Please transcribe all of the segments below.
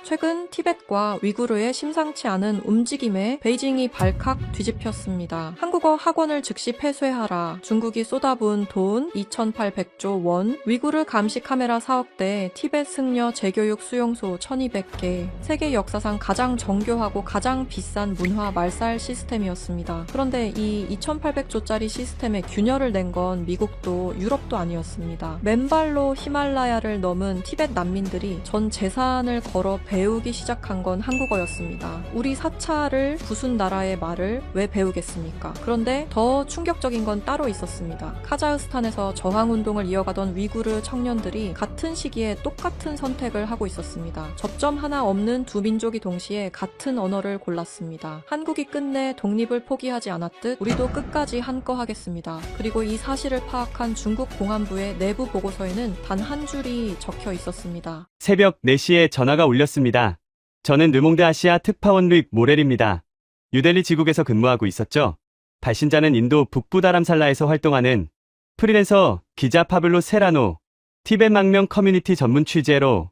최근 티벳과 위구르의 심상치 않은 움직임에 베이징이 발칵 뒤집혔습니다. 한국어 학원을 즉시 폐쇄하라. 중국이 쏟아부은 돈 2,800조 원, 위구르 감시 카메라 4억 대, 티벳 승려 재교육 수용소 1,200개, 세계 역사상 가장 정교하고 가장 비싼 문화 말살 시스템이었습니다. 그런데 이 2,800조짜리 시스템에 균열을 낸 건 미국도 유럽도 아니었습니다. 맨발로 히말라야를 넘은 티벳 난민들이 전 재산을 걸어 배우기 시작한 건 한국어였습니다. 우리 사찰을 부순 나라의 말을 왜 배우겠습니까? 그런데 더 충격적인 건 따로 있었습니다. 카자흐스탄에서 저항운동을 이어가던 위구르 청년들이 같은 시기에 똑같은 선택을 하고 있었습니다. 접점 하나 없는 두 민족이 동시에 같은 언어를 골랐습니다. 한국이 끝내 독립을 포기하지 않았듯 우리도 끝까지 한거 하겠습니다. 그리고 이 사실을 파악한 중국 공안부의 내부 보고서에는 단 한 줄이 적혀 있었습니다. 새벽 4시에 전화가 울렸습니다. 저는 르몽드 아시아 특파원 릭 모렐입니다. 뉴델리 지국에서 근무하고 있었죠. 발신자는 인도 북부 다람살라에서 활동하는 프리랜서 기자 파블로 세라노, 티벳 망명 커뮤니티 전문 취재로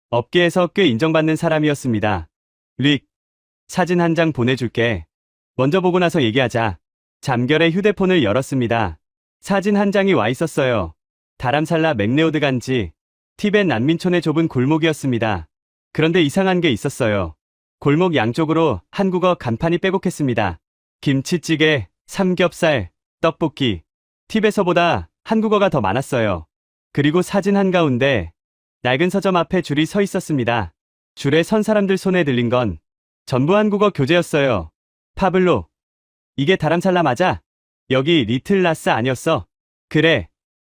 업계에서 꽤 인정받는 사람이었습니다. 릭, 사진 한 장 보내줄게. 먼저 보고 나서 얘기하자. 잠결에 휴대폰을 열었습니다. 사진 한 장이 와 있었어요. 다람살라 맥레오드 간지, 티벳 난민촌의 좁은 골목이었습니다. 그런데 이상한 게 있었어요. 골목 양쪽으로 한국어 간판이 빼곡했습니다. 김치찌개, 삼겹살, 떡볶이. 티벳어보다 한국어가 더 많았어요. 그리고 사진 한가운데 낡은 서점 앞에 줄이 서 있었습니다. 줄에 선 사람들 손에 들린 건 전부 한국어 교재였어요. 파블로, 이게 다람살라 맞아? 여기 리틀 라싸 아니었어? 그래,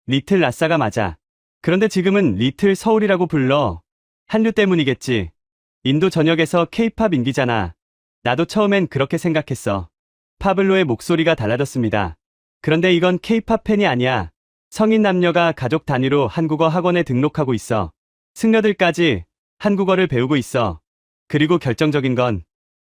리틀 라싸가 맞아. 그런데 지금은 리틀 서울이라고 불러. 한류 때문이겠지. 인도 전역에서 케이팝 인기잖아. 나도 처음엔 그렇게 생각했어. 파블로의 목소리가 달라졌습니다. 그런데 이건 케이팝 팬이 아니야. 성인 남녀가 가족 단위로 한국어 학원에 등록하고 있어. 승려들까지 한국어를 배우고 있어. 그리고 결정적인 건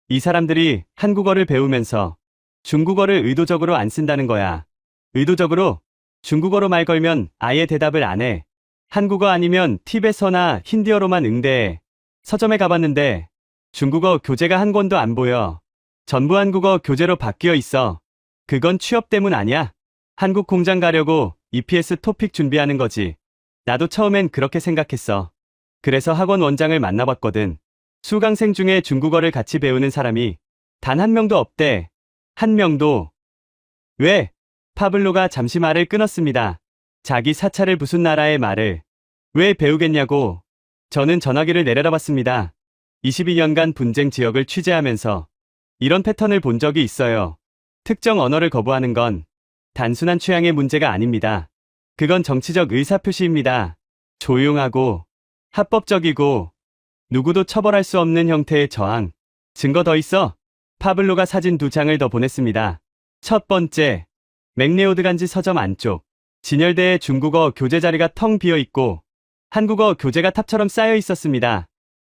이 사람들이 한국어를 배우면서 중국어를 의도적으로 안 쓴다는 거야. 의도적으로 중국어로 말 걸면 아예 대답을 안 해. 한국어 아니면 티베트어나 힌디어로만 응대해. 서점에 가봤는데 중국어 교재가 한 권도 안 보여. 전부 한국어 교재로 바뀌어 있어. 그건 취업 때문 아니야? 한국 공장 가려고 EPS 토픽 준비하는 거지. 나도 처음엔 그렇게 생각했어. 그래서 학원 원장을 만나봤거든. 수강생 중에 중국어를 같이 배우는 사람이 단 한 명도 없대. 한 명도. 왜? 파블로가 잠시 말을 끊었습니다. 자기 사찰을 부순 나라의 말을 왜 배우겠냐고. 저는 전화기를 내려다봤습니다. 22년간 분쟁 지역을 취재하면서 이런 패턴을 본 적이 있어요. 특정 언어를 거부하는 건 단순한 취향의 문제가 아닙니다. 그건 정치적 의사표시입니다. 조용하고 합법적이고 누구도 처벌할 수 없는 형태의 저항. 증거 더 있어? 파블로가 사진 2장을 더 보냈습니다. 첫 번째, 맥레오드 간지 서점 안쪽. 진열대에 중국어 교재 자리가 텅 비어 있고 한국어 교재가 탑처럼 쌓여 있었습니다.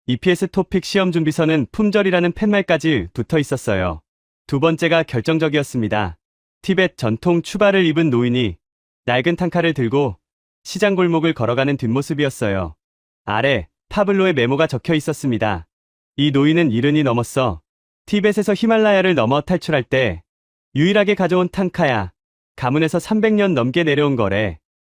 EPS 토픽 시험 준비서는 품절이라는 팻말까지 붙어 있었어요. 두 번째가 결정적이었습니다. 티벳 전통 추바를 입은 노인이 낡은 탕카를 들고 시장 골목을 걸어가는 뒷모습이었어요. 아래 파블로의 메모가 적혀 있었습니다. 이 노인은 70이 넘었어. 티벳에서 히말라야를 넘어 탈출할 때 유일하게 가져온 탕카야. 가문에서 300년 넘게 내려온 거래.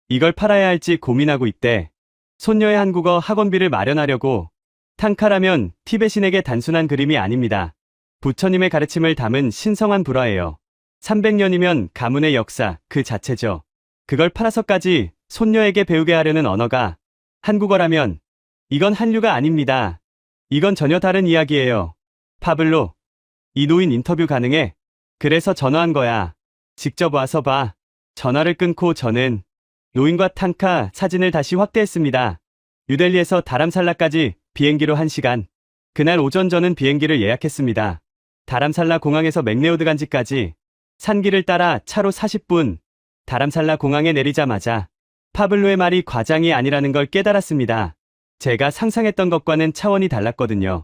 이걸 팔아야 할지 고민하고 있대. 손녀의 한국어 학원비를 마련하려고. 탕카라면 티베신에게 단순한 그림이 아닙니다. 부처님의 가르침을 담은 신성한 불화예요. 300년이면 가문의 역사 그 자체죠. 그걸 팔아서까지 손녀에게 배우게 하려는 언어가 한국어라면 이건 한류가 아닙니다. 이건 전혀 다른 이야기예요. 파블로, 이 노인 인터뷰 가능해? 그래서 전화한 거야. 직접 와서 봐. 전화를 끊고 저는 노인과 탕카 사진을 다시 확대했습니다. 뉴델리에서 다람살라까지 비행기로 1시간. 그날 오전 저는 비행기를 예약했습니다. 다람살라 공항에서 맥레오드 간지까지 산길을 따라 차로 40분. 다람살라 공항에 내리자마자 파블로의 말이 과장이 아니라는 걸 깨달았습니다. 제가 상상했던 것과는 차원이 달랐거든요.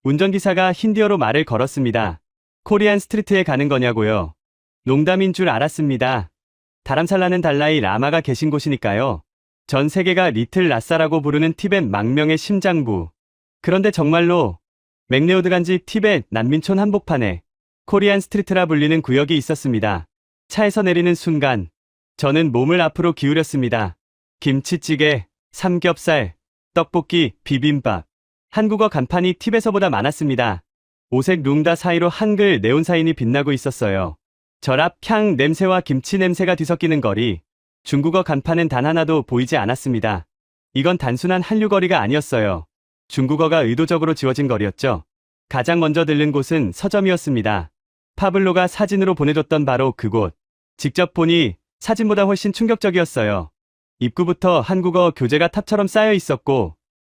운전기사가 힌디어로 말을 걸었습니다. 코리안 스트리트에 가는 거냐고요. 농담인 줄 알았습니다. 다람살라는 달라이 라마가 계신 곳이니까요. 전 세계가 리틀 라싸라고 부르는 티벳 망명의 심장부. 그런데 정말로 맥레오드 간지 티벳 난민촌 한복판에 코리안 스트리트라 불리는 구역이 있었습니다. 차에서 내리는 순간 저는 몸을 앞으로 기울였습니다. 김치찌개, 삼겹살, 떡볶이, 비빔밥. 한국어 간판이 팁에서보다 많았습니다. 오색 룽다 사이로 한글 네온 사인이 빛나고 있었어요. 절압, 향, 냄새와 김치 냄새가 뒤섞이는 거리. 중국어 간판은 단 하나도 보이지 않았습니다. 이건 단순한 한류 거리가 아니었어요. 중국어가 의도적으로 지워진 거리였죠. 가장 먼저 들른 곳은 서점이었습니다. 파블로가 사진으로 보내줬던 바로 그곳. 직접 보니 사진보다 훨씬 충격적이었어요. 입구부터 한국어 교재가 탑처럼 쌓여 있었고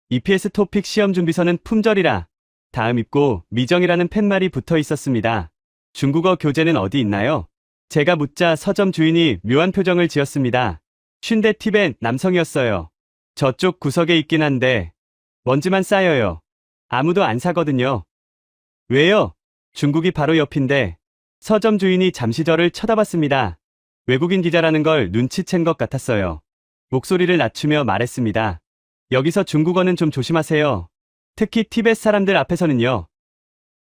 EPS 토픽 시험 준비서는 품절이라 다음 입구 미정이라는 팻말이 붙어 있었습니다. 중국어 교재는 어디 있나요? 제가 묻자 서점 주인이 묘한 표정을 지었습니다. 쉰대 팁의 남성이었어요. 저쪽 구석에 있긴 한데 먼지만 쌓여요. 아무도 안 사거든요. 왜요? 중국이 바로 옆인데. 서점 주인이 잠시 저를 쳐다봤습니다. 외국인 기자라는 걸 눈치챈 것 같았어요. 목소리를 낮추며 말했습니다. 여기서 중국어는 좀 조심하세요. 특히 티벳 사람들 앞에서는요.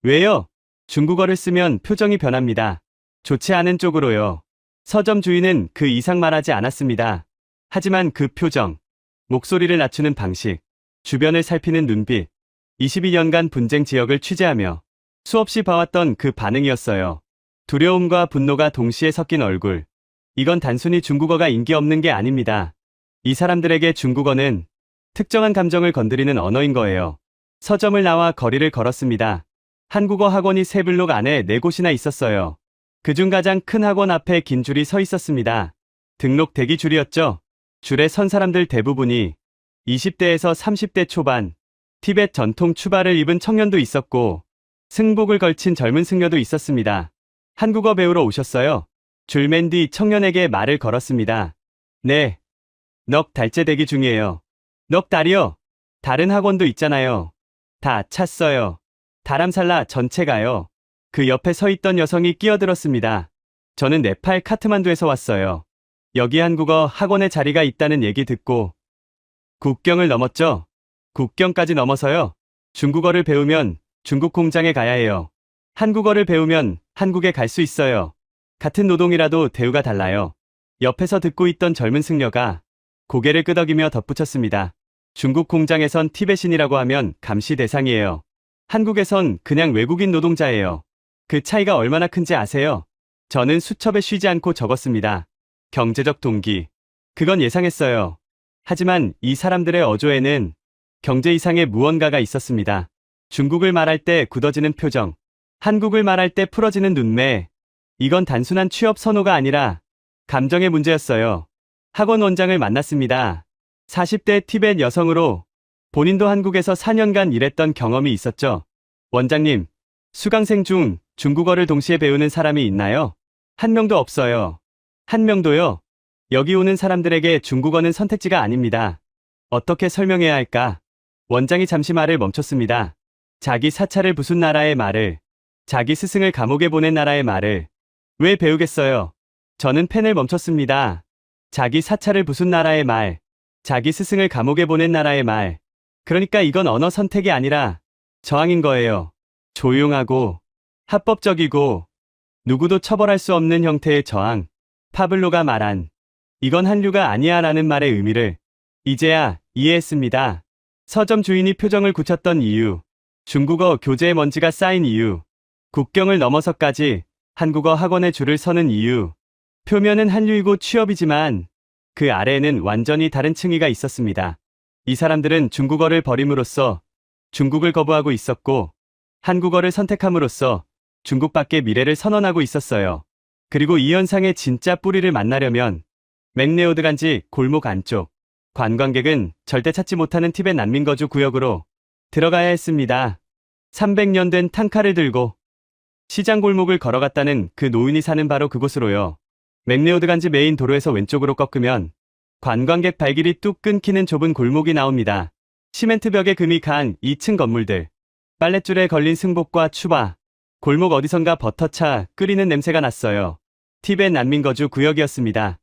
왜요? 중국어를 쓰면 표정이 변합니다. 좋지 않은 쪽으로요. 서점 주인은 그 이상 말하지 않았습니다. 하지만 그 표정, 목소리를 낮추는 방식, 주변을 살피는 눈빛, 22년간 분쟁 지역을 취재하며 수없이 봐왔던 그 반응이었어요. 두려움과 분노가 동시에 섞인 얼굴. 이건 단순히 중국어가 인기 없는 게 아닙니다. 이 사람들에게 중국어는 특정한 감정을 건드리는 언어인 거예요. 서점을 나와 거리를 걸었습니다. 한국어 학원이 세 블록 안에 4곳이나 있었어요. 그중 가장 큰 학원 앞에 긴 줄이 서 있었습니다. 등록 대기 줄이었죠. 줄에 선 사람들 대부분이 20대에서 30대 초반, 티벳 전통 추바를 입은 청년도 있었고 승복을 걸친 젊은 승려도 있었습니다. 한국어 배우러 오셨어요? 줄맨 뒤 청년에게 말을 걸었습니다. 네. 넉 달째 대기 중이에요. 넉 달이요? 다른 학원도 있잖아요. 다 찼어요. 다람살라 전체가요. 그 옆에 서 있던 여성이 끼어들었습니다. 저는 네팔 카트만두에서 왔어요. 여기 한국어 학원에 자리가 있다는 얘기 듣고 국경을 넘었죠? 국경까지 넘어서요. 중국어를 배우면 중국 공장에 가야 해요. 한국어를 배우면 한국에 갈 수 있어요. 같은 노동이라도 대우가 달라요. 옆에서 듣고 있던 젊은 승려가 고개를 끄덕이며 덧붙였습니다. 중국 공장에선 티베신이라고 하면 감시 대상이에요. 한국에선 그냥 외국인 노동자예요. 그 차이가 얼마나 큰지 아세요? 저는 수첩에 쉬지 않고 적었습니다. 경제적 동기. 그건 예상했어요. 하지만 이 사람들의 어조에는 경제 이상의 무언가가 있었습니다. 중국을 말할 때 굳어지는 표정, 한국을 말할 때 풀어지는 눈매. 이건 단순한 취업 선호가 아니라 감정의 문제였어요. 학원 원장을 만났습니다. 40대 티벳 여성으로 본인도 한국에서 4년간 일했던 경험이 있었죠. 원장님, 수강생 중 중국어를 동시에 배우는 사람이 있나요? 한 명도 없어요. 한 명도요? 여기 오는 사람들에게 중국어는 선택지가 아닙니다. 어떻게 설명해야 할까? 원장이 잠시 말을 멈췄습니다. 자기 사찰을 부순 나라의 말을, 자기 스승을 감옥에 보낸 나라의 말을 왜 배우겠어요? 저는 펜을 멈췄습니다. 자기 사찰을 부순 나라의 말, 자기 스승을 감옥에 보낸 나라의 말. 그러니까 이건 언어 선택이 아니라 저항인 거예요. 조용하고 합법적이고 누구도 처벌할 수 없는 형태의 저항. 파블로가 말한 이건 한류가 아니야 라는 말의 의미를 이제야 이해했습니다. 서점 주인이 표정을 굳혔던 이유, 중국어 교재에 먼지가 쌓인 이유, 국경을 넘어서까지 한국어 학원에 줄을 서는 이유. 표면은 한류이고 취업이지만 그 아래에는 완전히 다른 층위가 있었습니다. 이 사람들은 중국어를 버림으로써 중국을 거부하고 있었고 한국어를 선택함으로써 중국밖의 미래를 선언하고 있었어요. 그리고 이 현상의 진짜 뿌리를 만나려면 맥레오드 간지 골목 안쪽, 관광객은 절대 찾지 못하는 티벳 난민거주 구역으로 들어가야 했습니다. 300년 된 탕카를 들고 시장 골목을 걸어갔다는 그 노인이 사는 바로 그곳으로요. 맥레오드 간지 메인 도로에서 왼쪽으로 꺾으면 관광객 발길이 뚝 끊기는 좁은 골목이 나옵니다. 시멘트 벽에 금이 간 2층 건물들, 빨랫줄에 걸린 승복과 추바, 골목 어디선가 버터차 끓이는 냄새가 났어요. 티벳 난민거주 구역이었습니다.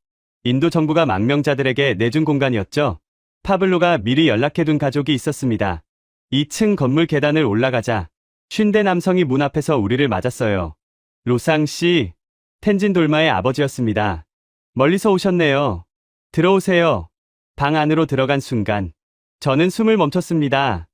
인도 정부가 망명자들에게 내준 공간이었죠. 파블로가 미리 연락해둔 가족이 있었습니다. 2층 건물 계단을 올라가자 50대 남성이 문 앞에서 우리를 맞았어요. 로상 씨, 텐진 돌마의 아버지였습니다. 멀리서 오셨네요. 들어오세요. 방 안으로 들어간 순간 저는 숨을 멈췄습니다.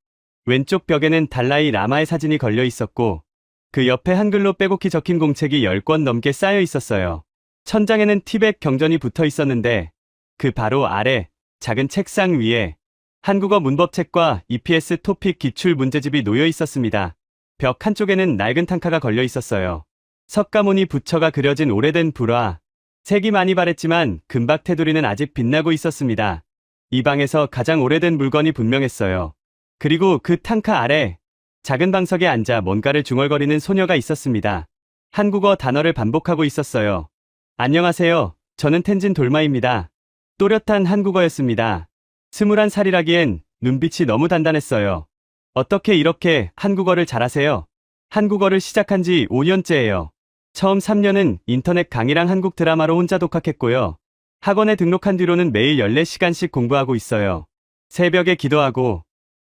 왼쪽 벽에는 달라이 라마의 사진이 걸려 있었고 그 옆에 한글로 빼곡히 적힌 공책이 10권 넘게 쌓여 있었어요. 천장에는 티벳 경전이 붙어 있었는데 그 바로 아래 작은 책상 위에 한국어 문법책과 EPS 토픽 기출 문제집이 놓여 있었습니다. 벽 한쪽에는 낡은 탕카가 걸려 있었어요. 석가모니 부처가 그려진 오래된 불화. 색이 많이 바랬지만 금박 테두리는 아직 빛나고 있었습니다. 이 방에서 가장 오래된 물건이 분명했어요. 그리고 그 탕카 아래 작은 방석에 앉아 뭔가를 중얼거리는 소녀가 있었습니다. 한국어 단어를 반복하고 있었어요. 안녕하세요. 저는 텐진 돌마입니다. 또렷한 한국어였습니다. 21살이라기엔 눈빛이 너무 단단했어요. 어떻게 이렇게 한국어를 잘하세요? 한국어를 시작한 지 5년째예요. 처음 3년은 인터넷 강의랑 한국 드라마로 혼자 독학했고요. 학원에 등록한 뒤로는 매일 14시간씩 공부하고 있어요. 새벽에 기도하고,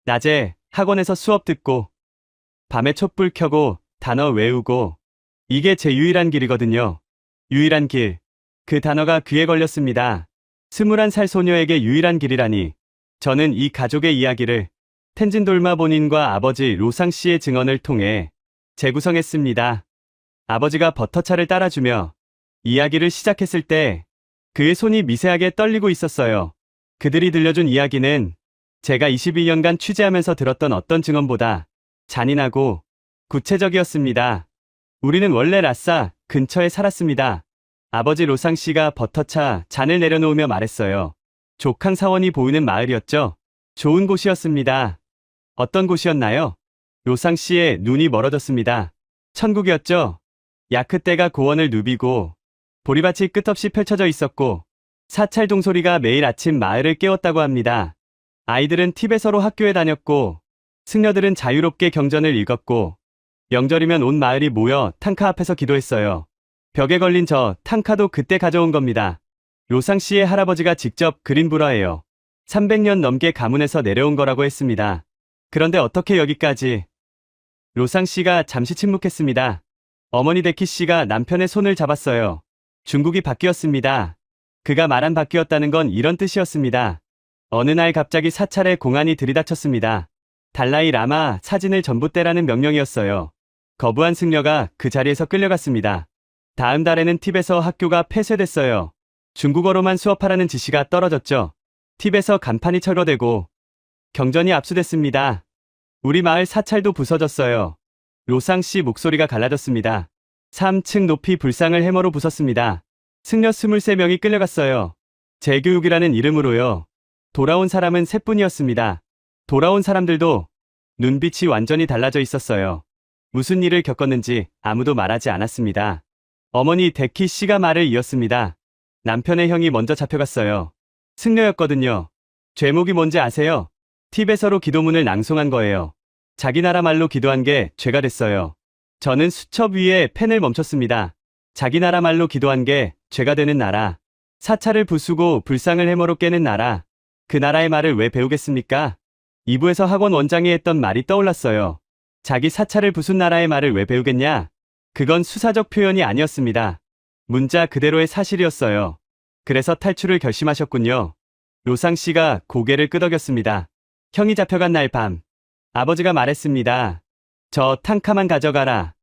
낮에 학원에서 수업 듣고, 밤에 촛불 켜고 단어 외우고, 이게 제 유일한 길이거든요. 유일한 길. 그 단어가 귀에 걸렸습니다. 21살 소녀에게 유일한 길이라니. 저는 이 가족의 이야기를 텐진 돌마 본인과 아버지 로상 씨의 증언을 통해 재구성했습니다. 아버지가 버터차를 따라주며 이야기를 시작했을 때 그의 손이 미세하게 떨리고 있었어요. 그들이 들려준 이야기는 제가 22년간 취재하면서 들었던 어떤 증언보다 잔인하고 구체적이었습니다. 우리는 원래 라싸 근처에 살았습니다. 아버지 로상 씨가 버터차 잔을 내려놓으며 말했어요. 족항 사원이 보이는 마을이었죠. 좋은 곳이었습니다. 어떤 곳이었나요? 로상 씨의 눈이 멀어졌습니다. 천국이었죠. 야크떼가 고원을 누비고 보리밭이 끝없이 펼쳐져 있었고 사찰 종소리가 매일 아침 마을을 깨웠다고 합니다. 아이들은 티베서로 학교에 다녔고 승려들은 자유롭게 경전을 읽었고 명절이면 온 마을이 모여 탕카 앞에서 기도했어요. 벽에 걸린 저 탕카도 그때 가져온 겁니다. 로상 씨의 할아버지가 직접 그린 불화예요. 300년 넘게 가문에서 내려온 거라고 했습니다. 그런데 어떻게 여기까지? 로상 씨가 잠시 침묵했습니다. 어머니 데키 씨가 남편의 손을 잡았어요. 중국이 바뀌었습니다. 그가 말한 바뀌었다는 건 이런 뜻이었습니다. 어느 날 갑자기 사찰에 공안이 들이닥쳤습니다. 달라이 라마 사진을 전부 떼라는 명령이었어요. 거부한 승려가 그 자리에서 끌려갔습니다. 다음 달에는 팁에서 학교가 폐쇄됐어요. 중국어로만 수업하라는 지시가 떨어졌죠. 팁에서 간판이 철거되고 경전이 압수됐습니다. 우리 마을 사찰도 부서졌어요. 로상 씨 목소리가 갈라졌습니다. 3층 높이 불상을 해머로 부쉈습니다. 승려 23명이 끌려갔어요. 재교육이라는 이름으로요. 돌아온 사람은 3분이었습니다. 돌아온 사람들도 눈빛이 완전히 달라져 있었어요. 무슨 일을 겪었는지 아무도 말하지 않았습니다. 어머니 데키 씨가 말을 이었습니다. 남편의 형이 먼저 잡혀갔어요. 승려였거든요. 죄목이 뭔지 아세요? 팁에서로 기도문을 낭송한 거예요. 자기 나라 말로 기도한 게 죄가 됐어요. 저는 수첩 위에 펜을 멈췄습니다. 자기 나라 말로 기도한 게 죄가 되는 나라. 사찰을 부수고 불상을 해머로 깨는 나라. 그 나라의 말을 왜 배우겠습니까? 2부에서 학원 원장이 했던 말이 떠올랐어요. 자기 사찰을 부순 나라의 말을 왜 배우겠냐? 그건 수사적 표현이 아니었습니다. 문자 그대로의 사실이었어요. 그래서 탈출을 결심하셨군요. 로상 씨가 고개를 끄덕였습니다. 형이 잡혀간 날 밤, 아버지가 말했습니다. 저 탕카만 가져가라.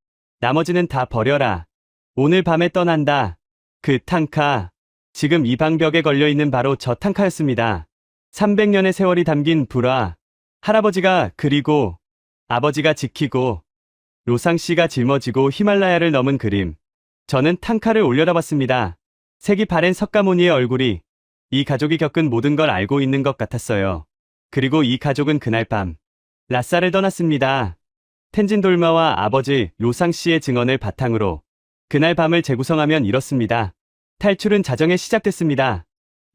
나머지는 다 버려라. 오늘 밤에 떠난다. 그 탕카, 지금 이 방벽에 걸려있는 바로 저 탕카였습니다. 300년의 세월이 담긴 불화, 할아버지가 그리고 아버지가 지키고 로상 씨가 짊어지고 히말라야를 넘은 그림. 저는 탕카를 올려다봤습니다. 색이 바랜 석가모니의 얼굴이 이 가족이 겪은 모든 걸 알고 있는 것 같았어요. 그리고 이 가족은 그날 밤 라싸를 떠났습니다. 텐진 돌마와 아버지 로상 씨의 증언을 바탕으로 그날 밤을 재구성하면 이렇습니다. 탈출은 자정에 시작됐습니다.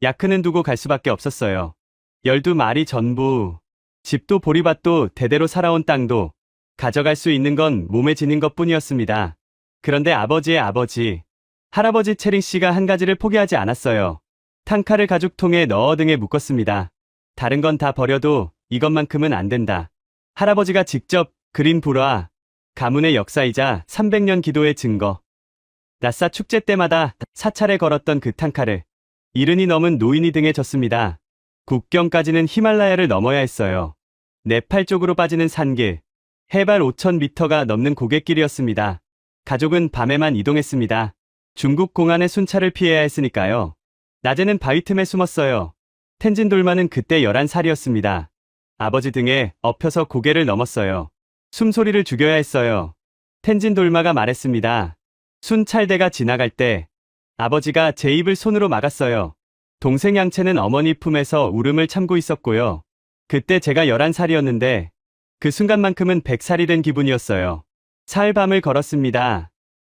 야크는 두고 갈 수밖에 없었어요. 12마리 전부, 집도 보리밭도 대대로 살아온 땅도 가져갈 수 있는 건 몸에 지닌 것뿐이었습니다. 그런데 아버지의 아버지, 할아버지 체링 씨가 한 가지를 포기하지 않았어요. 탕카를 가죽통에 넣어 등에 묶었습니다. 다른 건 다 버려도 이것만큼은 안 된다. 할아버지가 직접 그린 불화, 가문의 역사이자 300년 기도의 증거. 라싸 축제 때마다 사찰에 걸었던 그 탕카를 이른이 넘은 노인이 등에 졌습니다. 국경까지는 히말라야를 넘어야 했어요. 네팔 쪽으로 빠지는 산길, 해발 5,000m가 넘는 고갯길이었습니다. 가족은 밤에만 이동했습니다. 중국 공안의 순찰을 피해야 했으니까요. 낮에는 바위 틈에 숨었어요. 텐진 돌마는 그때 11살이었습니다. 아버지 등에 엎혀서 고개를 넘었어요. 숨소리를 죽여야 했어요. 텐진 돌마가 말했습니다. 순찰대가 지나갈 때 아버지가 제 입을 손으로 막았어요. 동생 양채는 어머니 품에서 울음을 참고 있었고요. 그때 제가 11살이었는데 그 순간만큼은 100살이 된 기분이었어요. 사흘 밤을 걸었습니다.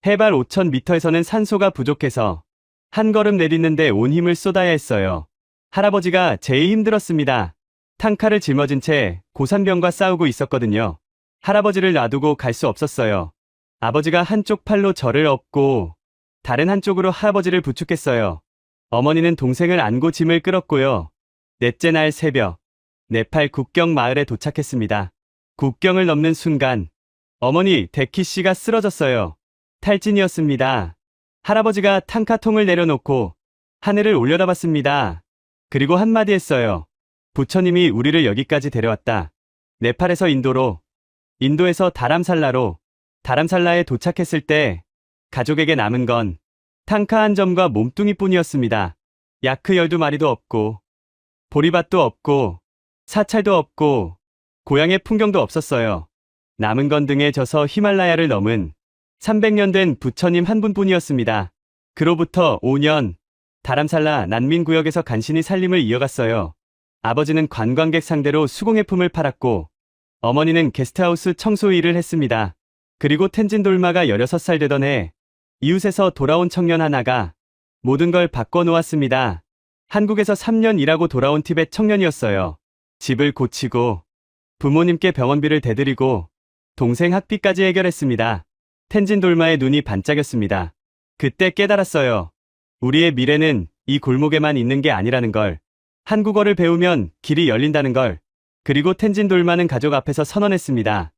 해발 5,000m에서는 산소가 부족해서 한 걸음 내딛는데 온 힘을 쏟아야 했어요. 할아버지가 제일 힘들었습니다. 탕카를 짊어진 채 고산병과 싸우고 있었거든요. 할아버지를 놔두고 갈 수 없었어요. 아버지가 한쪽 팔로 저를 업고 다른 한쪽으로 할아버지를 부축했어요. 어머니는 동생을 안고 짐을 끌었고요. 넷째 날 새벽, 네팔 국경 마을에 도착했습니다. 국경을 넘는 순간 어머니 데키 씨가 쓰러졌어요. 탈진이었습니다. 할아버지가 탕카통을 내려놓고 하늘을 올려다봤습니다. 그리고 한마디 했어요. 부처님이 우리를 여기까지 데려왔다. 네팔에서 인도로, 인도에서 다람살라로, 다람살라에 도착했을 때 가족에게 남은 건 탕카 한 점과 몸뚱이뿐이었습니다. 야크 12마리도 없고 보리밭도 없고 사찰도 없고 고향의 풍경도 없었어요. 남은 건 등에 져서 히말라야를 넘은 300년 된 부처님 한 분뿐이었습니다. 그로부터 5년 다람살라 난민구역에서 간신히 살림을 이어갔어요. 아버지는 관광객 상대로 수공예품을 팔았고 어머니는 게스트하우스 청소 일을 했습니다. 그리고 텐진 돌마가 16살 되던 해 이웃에서 돌아온 청년 하나가 모든 걸 바꿔놓았습니다. 한국에서 3년 일하고 돌아온 티벳 청년이었어요. 집을 고치고 부모님께 병원비를 대드리고 동생 학비까지 해결했습니다. 텐진 돌마의 눈이 반짝였습니다. 그때 깨달았어요. 우리의 미래는 이 골목에만 있는 게 아니라는 걸. 한국어를 배우면 길이 열린다는 걸. 그리고 텐진 돌마는 가족 앞에서 선언했습니다.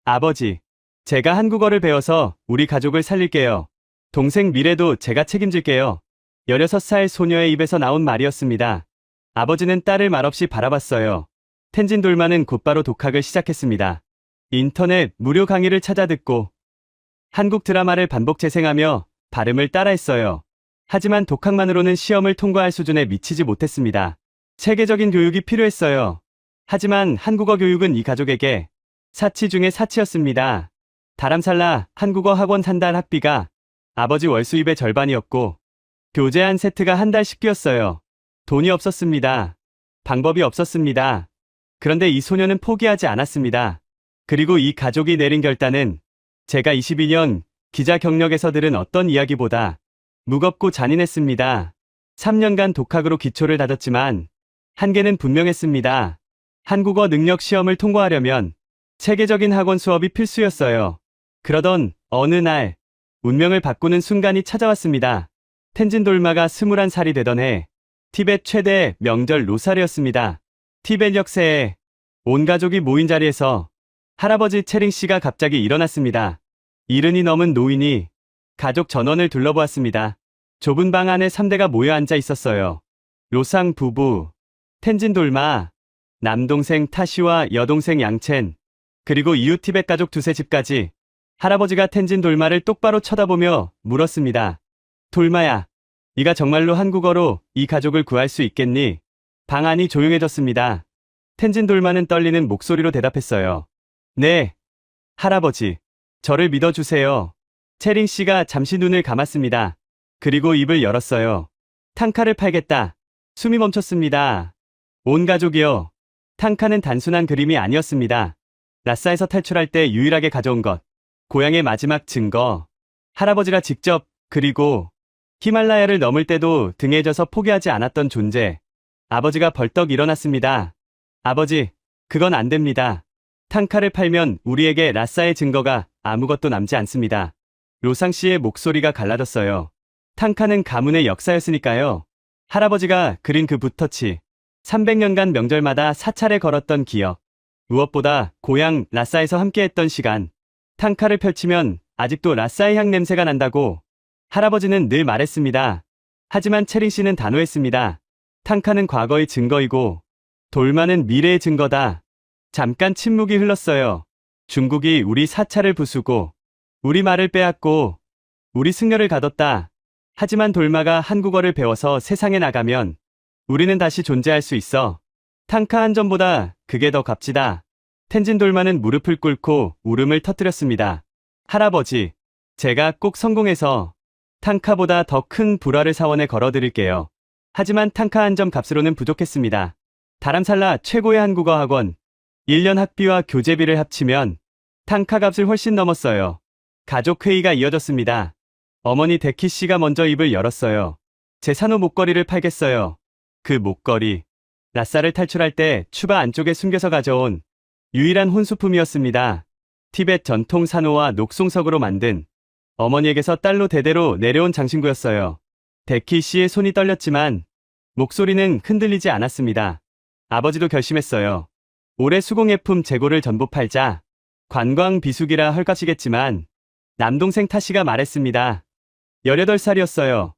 아버지, 제가 한국어를 배워서 우리 가족을 살릴게요. 동생 미래도 제가 책임질게요. 16살 소녀의 입에서 나온 말이었습니다. 아버지는 딸을 말없이 바라봤어요. 텐진 돌마는 곧바로 독학을 시작했습니다. 인터넷 무료 강의를 찾아 듣고 한국 드라마를 반복 재생하며 발음을 따라했어요. 하지만 독학만으로는 시험을 통과할 수준에 미치지 못했습니다. 체계적인 교육이 필요했어요. 하지만 한국어 교육은 이 가족에게 사치 중의 사치였습니다. 다람살라 한국어 학원 한 달 학비가 아버지 월수입의 절반이었고 교재 한 세트가 한 달씩 뛰었어요. 돈이 없었습니다. 방법이 없었습니다. 그런데 이 소녀는 포기하지 않았습니다. 그리고 이 가족이 내린 결단은 제가 22년 기자 경력에서 들은 어떤 이야기보다 무겁고 잔인했습니다. 3년간 독학으로 기초를 다졌지만 한계는 분명했습니다. 한국어 능력 시험을 통과하려면 체계적인 학원 수업이 필수였어요. 그러던 어느 날 운명을 바꾸는 순간이 찾아왔습니다. 텐진 돌마가 21살이 되던 해 티벳 최대 명절 로사르였습니다. 티벳 역세에 온 가족이 모인 자리에서 할아버지 체링 씨가 갑자기 일어났습니다. 이른이 넘은 노인이 가족 전원을 둘러보았습니다. 좁은 방 안에 3대가 모여 앉아 있었어요. 로상 부부, 텐진 돌마, 남동생 타시와 여동생 양첸, 그리고 이웃 티벳 가족 두세 집까지. 할아버지가 텐진 돌마를 똑바로 쳐다보며 물었습니다. 돌마야, 네가 정말로 한국어로 이 가족을 구할 수 있겠니? 방 안이 조용해졌습니다. 텐진 돌마는 떨리는 목소리로 대답했어요. 네, 할아버지. 저를 믿어주세요. 체링 씨가 잠시 눈을 감았습니다. 그리고 입을 열었어요. 탕카를 팔겠다. 숨이 멈췄습니다. 온 가족이요. 탕카는 단순한 그림이 아니었습니다. 라싸에서 탈출할 때 유일하게 가져온 것. 고향의 마지막 증거. 할아버지가 직접 그리고 히말라야를 넘을 때도 등에 져서 포기하지 않았던 존재. 아버지가 벌떡 일어났습니다. 아버지, 그건 안 됩니다. 탕카를 팔면 우리에게 라싸의 증거가 아무것도 남지 않습니다. 로상 씨의 목소리가 갈라졌어요. 탕카는 가문의 역사였으니까요. 할아버지가 그린 그 붓터치. 300년간 명절마다 사찰에 걸었던 기억. 무엇보다 고향 라싸에서 함께했던 시간. 탕카를 펼치면 아직도 라싸의 향 냄새가 난다고 할아버지는 늘 말했습니다. 하지만 채린 씨는 단호했습니다. 탕카는 과거의 증거이고 돌만은 미래의 증거다. 잠깐 침묵이 흘렀어요. 중국이 우리 사찰을 부수고 우리 말을 빼앗고 우리 승려를 가뒀다. 하지만 돌마가 한국어를 배워서 세상에 나가면 우리는 다시 존재할 수 있어. 탕카 한전보다 그게 더 값지다. 텐진 돌마는 무릎을 꿇고 울음을 터뜨렸습니다. 할아버지, 제가 꼭 성공해서 탕카보다 더 큰 불화를 사원에 걸어드릴게요. 하지만 탕카 한점 값으로는 부족했습니다. 다람살라 최고의 한국어 학원, 1년 학비와 교재비를 합치면 탕카 값을 훨씬 넘었어요. 가족 회의가 이어졌습니다. 어머니 데키 씨가 먼저 입을 열었어요. 제 산호 목걸이를 팔겠어요. 그 목걸이, 라싸를 탈출할 때 추바 안쪽에 숨겨서 가져온 유일한 혼수품이었습니다. 티벳 전통 산호와 녹송석으로 만든 어머니에게서 딸로 대대로 내려온 장신구였어요. 데키 씨의 손이 떨렸지만 목소리는 흔들리지 않았습니다. 아버지도 결심했어요. 올해 수공예품 재고를 전부 팔자. 관광 비수기라 헐값이겠지만 남동생 타씨가 말했습니다. 18살이었어요.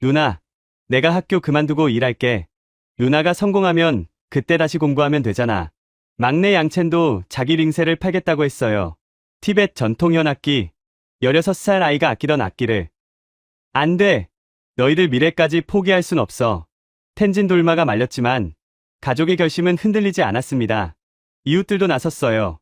누나, 내가 학교 그만두고 일할게. 누나가 성공하면 그때 다시 공부하면 되잖아. 막내 양첸도 자기 링세를 팔겠다고 했어요. 티벳 전통 현악기, 16살 아이가 아끼던 악기를. 안 돼. 너희들 미래까지 포기할 순 없어. 텐진 돌마가 말렸지만 가족의 결심은 흔들리지 않았습니다. 이웃들도 나섰어요.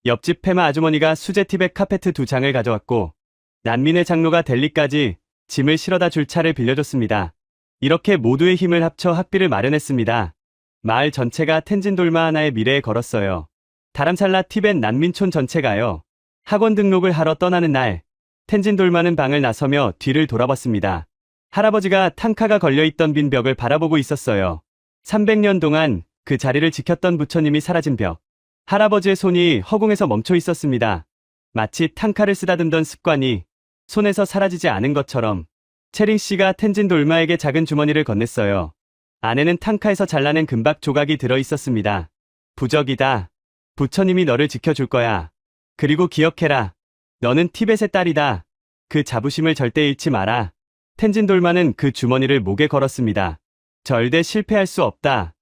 옆집 페마 아주머니가 수제 티벳 카페트 2장을 가져왔고 난민의 장로가 델리까지 짐을 실어다 줄 차를 빌려줬습니다. 이렇게 모두의 힘을 합쳐 학비를 마련했습니다. 마을 전체가 텐진 돌마 하나의 미래에 걸었어요. 다람살라 티벳 난민촌 전체가요. 학원 등록을 하러 떠나는 날, 텐진 돌마는 방을 나서며 뒤를 돌아봤습니다. 할아버지가 탕카가 걸려있던 빈 벽을 바라보고 있었어요. 300년 동안 그 자리를 지켰던 부처님이 사라진 벽. 할아버지의 손이 허공에서 멈춰 있었습니다. 마치 탕카를 쓰다듬던 습관이 손에서 사라지지 않은 것처럼. 채린 씨가 텐진 돌마에게 작은 주머니를 건넸어요. 안에는 탕카에서 잘라낸 금박 조각이 들어 있었습니다. 부적이다. 부처님이 너를 지켜줄 거야. 그리고 기억해라. 너는 티벳의 딸이다. 그 자부심을 절대 잃지 마라. 텐진 돌마는 그 주머니를 목에 걸었습니다. 절대 실패할 수 없다.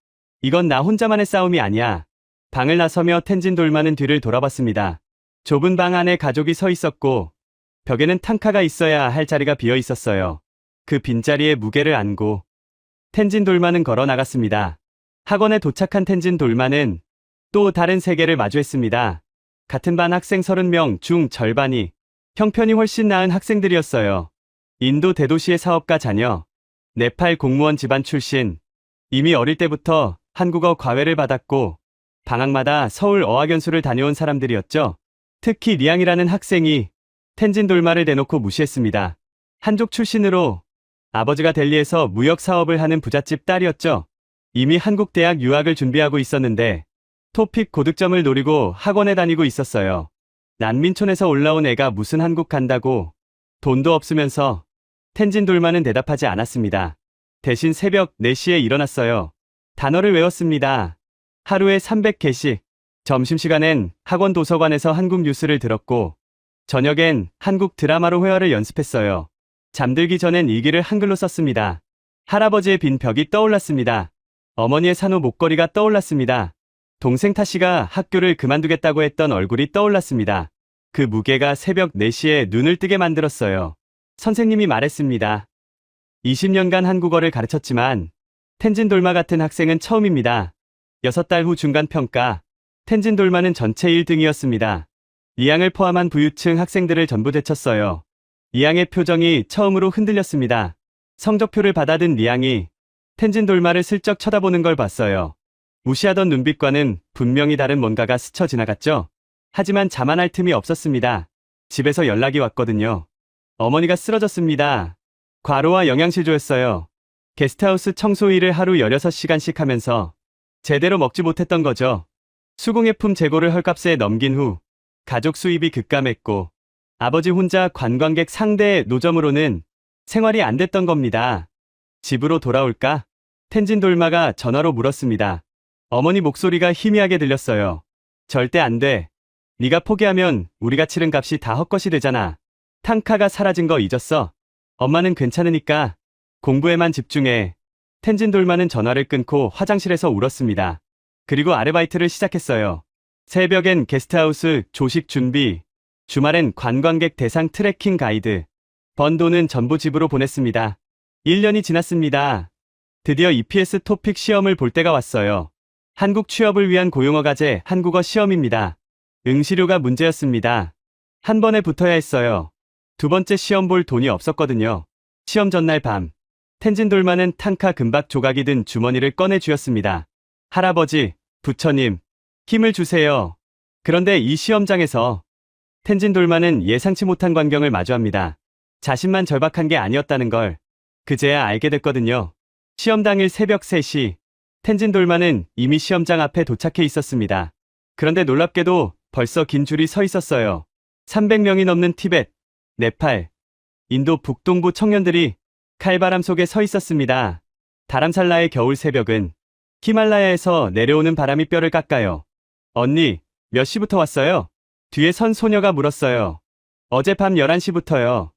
이건 나 혼자만의 싸움이 아니야. 방을 나서며 텐진 돌마는 뒤를 돌아봤습니다. 좁은 방 안에 가족이 서 있었고 벽에는 탕카가 있어야 할 자리가 비어 있었어요. 그 빈자리에 무게를 안고 텐진 돌마는 걸어 나갔습니다. 학원에 도착한 텐진 돌마는 또 다른 세계를 마주했습니다. 같은 반 학생 30명 중 절반이 형편이 훨씬 나은 학생들이었어요. 인도 대도시의 사업가 자녀, 네팔 공무원 집안 출신, 이미 어릴 때부터 한국어 과외를 받았고 방학마다 서울 어학연수를 다녀온 사람들이었죠. 특히 리앙이라는 학생이 텐진 돌마를 대놓고 무시했습니다. 한족 출신으로 아버지가 델리에서 무역 사업을 하는 부잣집 딸이었죠. 이미 한국 대학 유학을 준비하고 있었는데 토픽 고득점을 노리고 학원에 다니고 있었어요. 난민촌에서 올라온 애가 무슨 한국 간다고. 돈도 없으면서. 텐진 돌마는 대답하지 않았습니다. 대신 새벽 4시에 일어났어요. 단어를 외웠습니다. 하루에 300개씩. 점심시간엔 학원 도서관에서 한국 뉴스를 들었고 저녁엔 한국 드라마로 회화를 연습했어요. 잠들기 전엔 일기를 한글로 썼습니다. 할아버지의 빈 벽이 떠올랐습니다. 어머니의 산호 목걸이가 떠올랐습니다. 동생 타씨가 학교를 그만두겠다고 했던 얼굴이 떠올랐습니다. 그 무게가 새벽 4시에 눈을 뜨게 만들었어요. 선생님이 말했습니다. 20년간 한국어를 가르쳤지만 텐진 돌마 같은 학생은 처음입니다. 6달 후 중간평가. 텐진 돌마는 전체 1등이었습니다. 리앙을 포함한 부유층 학생들을 전부 제쳤어요. 리앙의 표정이 처음으로 흔들렸습니다. 성적표를 받아든 리앙이 텐진 돌마를 슬쩍 쳐다보는 걸 봤어요. 무시하던 눈빛과는 분명히 다른 뭔가가 스쳐 지나갔죠. 하지만 자만할 틈이 없었습니다. 집에서 연락이 왔거든요. 어머니가 쓰러졌습니다. 과로와 영양실조였어요. 게스트하우스 청소 일을 하루 16시간씩 하면서 제대로 먹지 못했던 거죠. 수공예품 재고를 헐값에 넘긴 후 가족 수입이 급감했고 아버지 혼자 관광객 상대 노점으로는 생활이 안 됐던 겁니다. 집으로 돌아올까? 텐진 돌마가 전화로 물었습니다. 어머니 목소리가 희미하게 들렸어요. 절대 안 돼. 네가 포기하면 우리가 치른 값이 다 헛것이 되잖아. 탕카가 사라진 거 잊었어? 엄마는 괜찮으니까 공부에만 집중해. 텐진 돌마는 전화를 끊고 화장실에서 울었습니다. 그리고 아르바이트를 시작했어요. 새벽엔 게스트하우스 조식 준비, 주말엔 관광객 대상 트레킹 가이드. 번 돈은 전부 집으로 보냈습니다. 1년이 지났습니다. 드디어 EPS 토픽 시험을 볼 때가 왔어요. 한국 취업을 위한 고용어 과제 한국어 시험입니다. 응시료가 문제였습니다. 한 번에 붙어야 했어요. 두 번째 시험 볼 돈이 없었거든요. 시험 전날 밤, 텐진 돌마는 탕카 금박 조각이 든 주머니를 꺼내 쥐었습니다. 할아버지, 부처님, 힘을 주세요. 그런데 이 시험장에서 텐진 돌마는 예상치 못한 광경을 마주합니다. 자신만 절박한 게 아니었다는 걸 그제야 알게 됐거든요. 시험 당일 새벽 3시, 텐진 돌마는 이미 시험장 앞에 도착해 있었습니다. 그런데 놀랍게도 벌써 긴 줄이 서 있었어요. 300명이 넘는 티벳, 네팔, 인도 북동부 청년들이 칼바람 속에 서 있었습니다. 다람살라의 겨울 새벽은 히말라야에서 내려오는 바람이 뼈를 깎아요. 언니, 몇 시부터 왔어요? 뒤에 선 소녀가 물었어요. 어젯밤 11시부터요.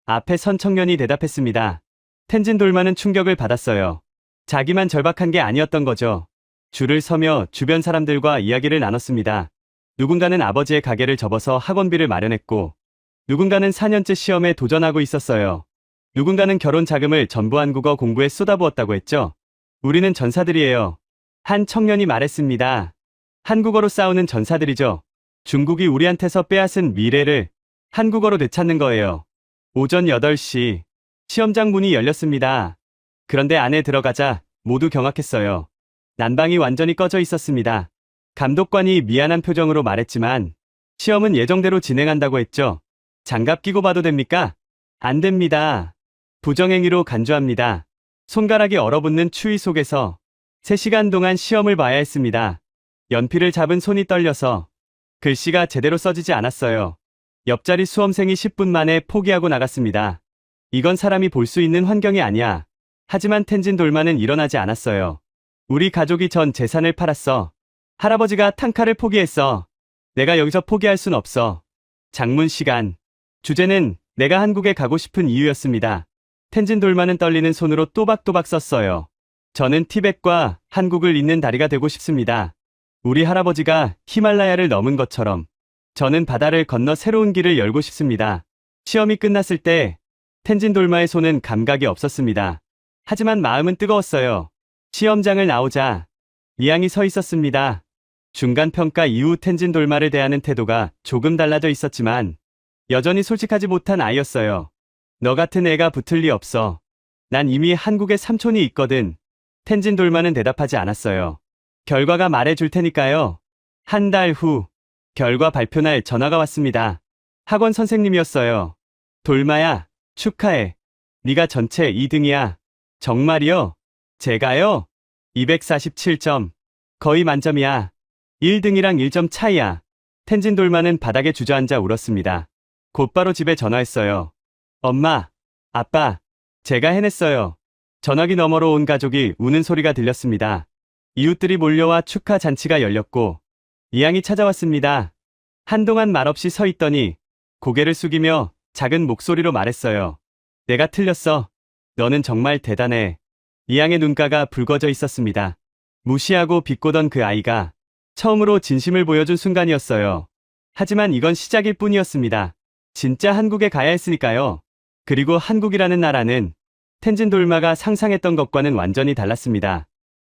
앞에 선 청년이 대답했습니다. 텐진 돌마는 충격을 받았어요. 자기만 절박한 게 아니었던 거죠. 줄을 서며 주변 사람들과 이야기를 나눴습니다. 누군가는 아버지의 가게를 접어서 학원비를 마련했고, 누군가는 4년째 시험에 도전하고 있었어요. 누군가는 결혼 자금을 전부 한국어 공부에 쏟아부었다고 했죠. 우리는 전사들이에요. 한 청년이 말했습니다. 한국어로 싸우는 전사들이죠. 중국이 우리한테서 빼앗은 미래를 한국어로 되찾는 거예요. 오전 8시, 시험장 문이 열렸습니다. 그런데 안에 들어가자 모두 경악했어요. 난방이 완전히 꺼져 있었습니다. 감독관이 미안한 표정으로 말했지만 시험은 예정대로 진행한다고 했죠. 장갑 끼고 봐도 됩니까? 안 됩니다. 부정행위로 간주합니다. 손가락이 얼어붙는 추위 속에서 3시간 동안 시험을 봐야 했습니다. 연필을 잡은 손이 떨려서 글씨가 제대로 써지지 않았어요. 옆자리 수험생이 10분 만에 포기하고 나갔습니다. 이건 사람이 볼 수 있는 환경이 아니야. 하지만 텐진 돌마는 일어나지 않았어요. 우리 가족이 전 재산을 팔았어. 할아버지가 탕카를 포기했어. 내가 여기서 포기할 순 없어. 장문 시간. 주제는 내가 한국에 가고 싶은 이유였습니다. 텐진 돌마는 떨리는 손으로 또박또박 썼어요. 저는 티벳과 한국을 잇는 다리가 되고 싶습니다. 우리 할아버지가 히말라야를 넘은 것처럼 저는 바다를 건너 새로운 길을 열고 싶습니다. 시험이 끝났을 때 텐진 돌마의 손은 감각이 없었습니다. 하지만 마음은 뜨거웠어요. 시험장을 나오자 이양이 서 있었습니다. 중간평가 이후 텐진 돌마를 대하는 태도가 조금 달라져 있었지만 여전히 솔직하지 못한 아이였어요. 너 같은 애가 붙을 리 없어. 난 이미 한국에 삼촌이 있거든. 텐진 돌마는 대답하지 않았어요. 결과가 말해줄 테니까요. 한 달 후, 결과 발표날 전화가 왔습니다. 학원 선생님이었어요. 돌마야, 축하해. 네가 전체 2등이야. 정말이요? 제가요? 247점. 거의 만점이야. 1등이랑 1점 차이야. 텐진 돌마는 바닥에 주저앉아 울었습니다. 곧바로 집에 전화했어요. 엄마, 아빠, 제가 해냈어요. 전화기 너머로 온 가족이 우는 소리가 들렸습니다. 이웃들이 몰려와 축하 잔치가 열렸고 이양이 찾아왔습니다. 한동안 말없이 서 있더니 고개를 숙이며 작은 목소리로 말했어요. 내가 틀렸어. 너는 정말 대단해. 이양의 눈가가 붉어져 있었습니다. 무시하고 비꼬던 그 아이가 처음으로 진심을 보여준 순간이었어요. 하지만 이건 시작일 뿐이었습니다. 진짜 한국에 가야 했으니까요. 그리고 한국이라는 나라는 텐진 돌마가 상상했던 것과는 완전히 달랐습니다.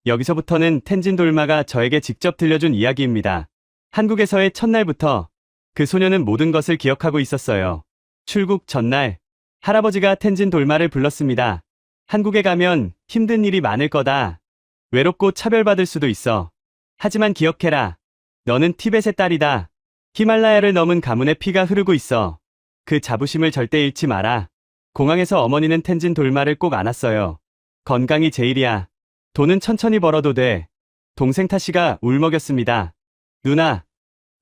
여기서부터는 텐진 돌마가 저에게 직접 들려준 이야기입니다. 한국에서의 첫날부터 그 소녀는 모든 것을 기억하고 있었어요. 출국 전날, 할아버지가 텐진 돌마를 불렀습니다. 한국에 가면 힘든 일이 많을 거다. 외롭고 차별받을 수도 있어. 하지만 기억해라. 너는 티벳의 딸이다. 히말라야를 넘은 가문의 피가 흐르고 있어. 그 자부심을 절대 잃지 마라. 공항에서 어머니는 텐진 돌마를 꼭 안았어요. 건강이 제일이야. 돈은 천천히 벌어도 돼. 동생 타시가 울먹였습니다. 누나,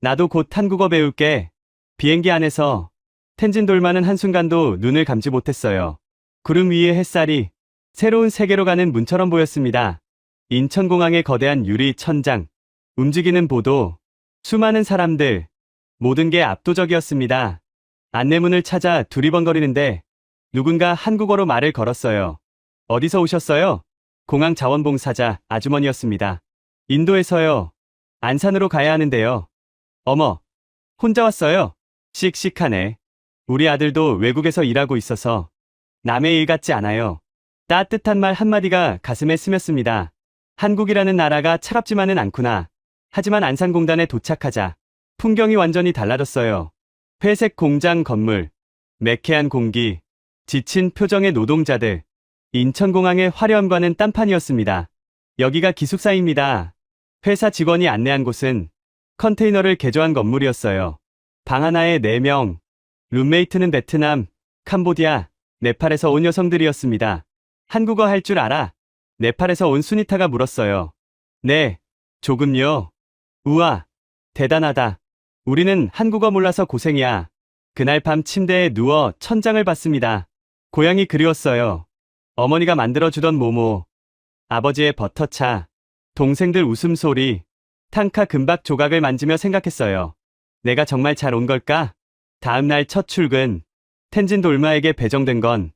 나도 곧 한국어 배울게. 비행기 안에서 텐진 돌마는 한순간도 눈을 감지 못했어요. 구름 위의 햇살이 새로운 세계로 가는 문처럼 보였습니다. 인천공항의 거대한 유리 천장, 움직이는 보도, 수많은 사람들, 모든 게 압도적이었습니다. 안내문을 찾아 두리번거리는데 누군가 한국어로 말을 걸었어요. 어디서 오셨어요? 공항 자원봉사자 아주머니였습니다. 인도에서요. 안산으로 가야 하는데요. 어머, 혼자 왔어요? 씩씩하네. 우리 아들도 외국에서 일하고 있어서 남의 일 같지 않아요. 따뜻한 말 한마디가 가슴에 스며습니다. 한국이라는 나라가 차갑지만은 않구나. 하지만 안산공단에 도착하자 풍경이 완전히 달라졌어요. 회색 공장 건물, 매캐한 공기, 지친 표정의 노동자들. 인천공항의 화려함과는 딴판이었습니다. 여기가 기숙사입니다. 회사 직원이 안내한 곳은 컨테이너를 개조한 건물이었어요. 방 하나에 4명, 룸메이트는 베트남, 캄보디아, 네팔에서 온 여성들이었습니다. 한국어 할 줄 알아? 네팔에서 온 수니타가 물었어요. 네, 조금요. 우와, 대단하다. 우리는 한국어 몰라서 고생이야. 그날 밤 침대에 누워 천장을 봤습니다. 고향이 그리웠어요. 어머니가 만들어주던 모모, 아버지의 버터차, 동생들 웃음소리, 탕카 금박 조각을 만지며 생각했어요. 내가 정말 잘 온 걸까? 다음날 첫 출근, 텐진 돌마에게 배정된 건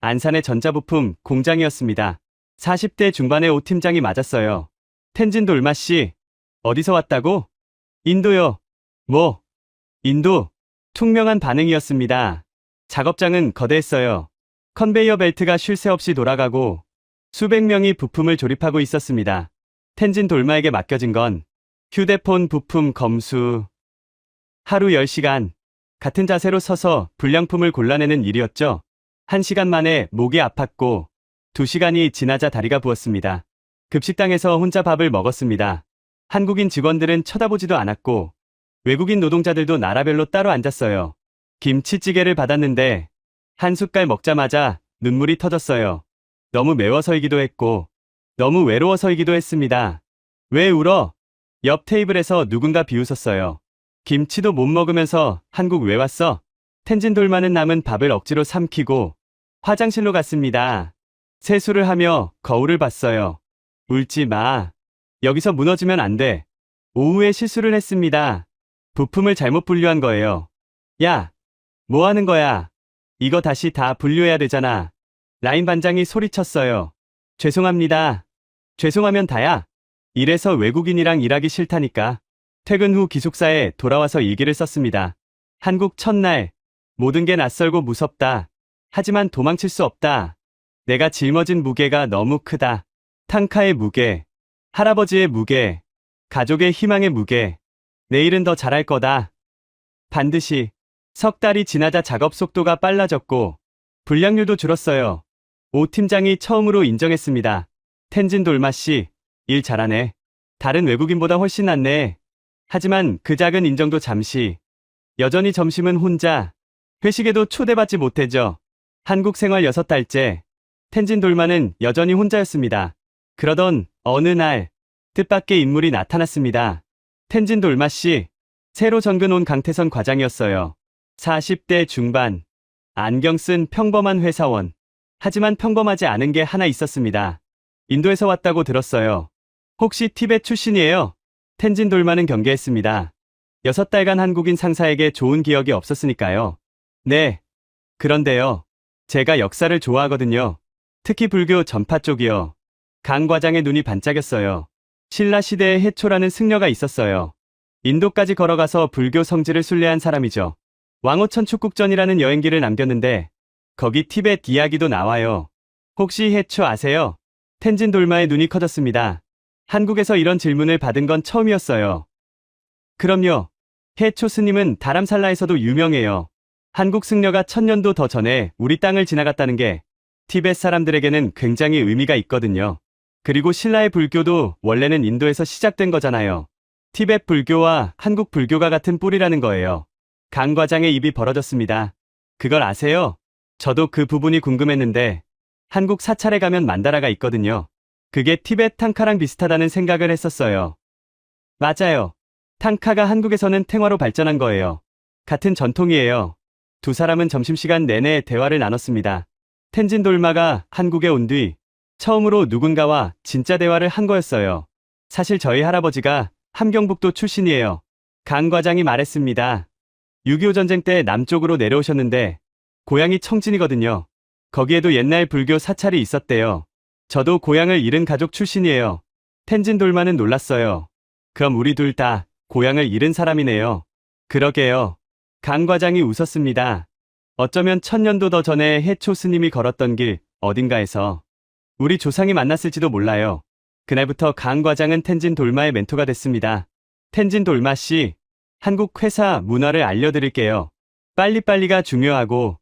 안산의 전자부품 공장이었습니다. 40대 중반의 오 팀장이 맞았어요. 텐진 돌마 씨, 어디서 왔다고? 인도요. 뭐? 인도? 퉁명한 반응이었습니다. 작업장은 거대했어요. 컨베이어 벨트가 쉴 새 없이 돌아가고 수백 명이 부품을 조립하고 있었습니다. 텐진 돌마에게 맡겨진 건 휴대폰 부품 검수. 하루 10시간, 같은 자세로 서서 불량품을 골라내는 일이었죠. 1시간 만에 목이 아팠고 2시간이 지나자 다리가 부었습니다. 급식당에서 혼자 밥을 먹었습니다. 한국인 직원들은 쳐다보지도 않았고 외국인 노동자들도 나라별로 따로 앉았어요. 김치찌개를 받았는데 한 숟갈 먹자마자 눈물이 터졌어요. 너무 매워서이기도 했고 너무 외로워서이기도 했습니다. 왜 울어? 옆 테이블에서 누군가 비웃었어요. 김치도 못 먹으면서 한국 왜 왔어? 텐진 돌마는 남은 밥을 억지로 삼키고 화장실로 갔습니다. 세수를 하며 거울을 봤어요. 울지 마. 여기서 무너지면 안 돼. 오후에 실수를 했습니다. 부품을 잘못 분류한 거예요. 야, 뭐 하는 거야? 이거 다시 다 분류해야 되잖아. 라인 반장이 소리쳤어요. 죄송합니다. 죄송하면 다야. 이래서 외국인이랑 일하기 싫다니까. 퇴근 후 기숙사에 돌아와서 일기를 썼습니다. 한국 첫날, 모든 게 낯설고 무섭다. 하지만 도망칠 수 없다. 내가 짊어진 무게가 너무 크다. 탕카의 무게, 할아버지의 무게, 가족의 희망의 무게. 내일은 더 잘할 거다. 반드시. 석 달이 지나자 작업 속도가 빨라졌고 불량률도 줄었어요. 오 팀장이 처음으로 인정했습니다. 텐진 돌마 씨, 일 잘하네. 다른 외국인보다 훨씬 낫네. 하지만 그 작은 인정도 잠시. 여전히 점심은 혼자. 회식에도 초대받지 못했죠. 한국 생활 6달째. 텐진 돌마는 여전히 혼자였습니다. 그러던 어느 날 뜻밖의 인물이 나타났습니다. 텐진 돌마 씨, 새로 전근 온 강태선 과장이었어요. 40대 중반, 안경 쓴 평범한 회사원. 하지만 평범하지 않은 게 하나 있었습니다. 인도에서 왔다고 들었어요. 혹시 티벳 출신이에요? 텐진 돌마는 경계했습니다. 6달간 한국인 상사에게 좋은 기억이 없었으니까요. 네. 그런데요. 제가 역사를 좋아하거든요. 특히 불교 전파 쪽이요. 강 과장의 눈이 반짝였어요. 신라 시대에 해초라는 승려가 있었어요. 인도까지 걸어가서 불교 성지를 순례한 사람이죠. 왕호천 축국전이라는 여행기를 남겼는데 거기 티벳 이야기도 나와요. 혹시 해초 아세요? 텐진 돌마의 눈이 커졌습니다. 한국에서 이런 질문을 받은 건 처음이었어요. 그럼요. 해초 스님은 다람살라에서도 유명해요. 한국 승려가 1000년도 더 전에 우리 땅을 지나갔다는 게 티벳 사람들에게는 굉장히 의미가 있거든요. 그리고 신라의 불교도 원래는 인도에서 시작된 거잖아요. 티벳 불교와 한국 불교가 같은 뿌리라는 거예요. 강 과장의 입이 벌어졌습니다. 그걸 아세요? 저도 그 부분이 궁금했는데 한국 사찰에 가면 만다라가 있거든요. 그게 티벳 탕카랑 비슷하다는 생각을 했었어요. 맞아요. 탕카가 한국에서는 탱화로 발전한 거예요. 같은 전통이에요. 두 사람은 점심시간 내내 대화를 나눴습니다. 텐진 돌마가 한국에 온 뒤 처음으로 누군가와 진짜 대화를 한 거였어요. 사실 저희 할아버지가 함경북도 출신이에요. 강 과장이 말했습니다. 6.25 전쟁 때 남쪽으로 내려오셨는데 고향이 청진이거든요. 거기에도 옛날 불교 사찰이 있었대요. 저도 고향을 잃은 가족 출신이에요. 텐진 돌마는 놀랐어요. 그럼 우리 둘 다 고향을 잃은 사람이네요. 그러게요. 강 과장이 웃었습니다. 어쩌면 1000년도 더 전에 해초 스님이 걸었던 길 어딘가에서 우리 조상이 만났을지도 몰라요. 그날부터 강 과장은 텐진 돌마의 멘토가 됐습니다. 텐진 돌마 씨, 한국 회사 문화를 알려드릴게요. 빨리빨리가 중요하고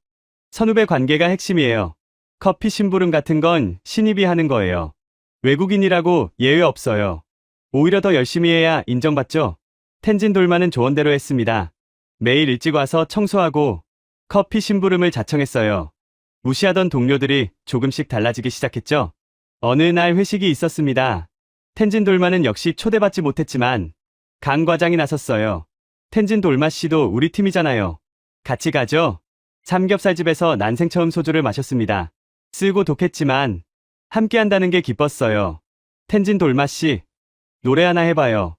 선후배 관계가 핵심이에요. 커피 심부름 같은 건 신입이 하는 거예요. 외국인이라고 예외 없어요. 오히려 더 열심히 해야 인정받죠? 텐진 돌마는 조언대로 했습니다. 매일 일찍 와서 청소하고 커피 심부름을 자청했어요. 무시하던 동료들이 조금씩 달라지기 시작했죠. 어느 날 회식이 있었습니다. 텐진 돌마는 역시 초대받지 못했지만 강 과장이 나섰어요. 텐진 돌마 씨도 우리 팀이잖아요. 같이 가죠. 삼겹살집에서 난생 처음 소주를 마셨습니다. 쓰고 독했지만 함께 한다는 게 기뻤어요. 텐진 돌마 씨, 노래 하나 해봐요.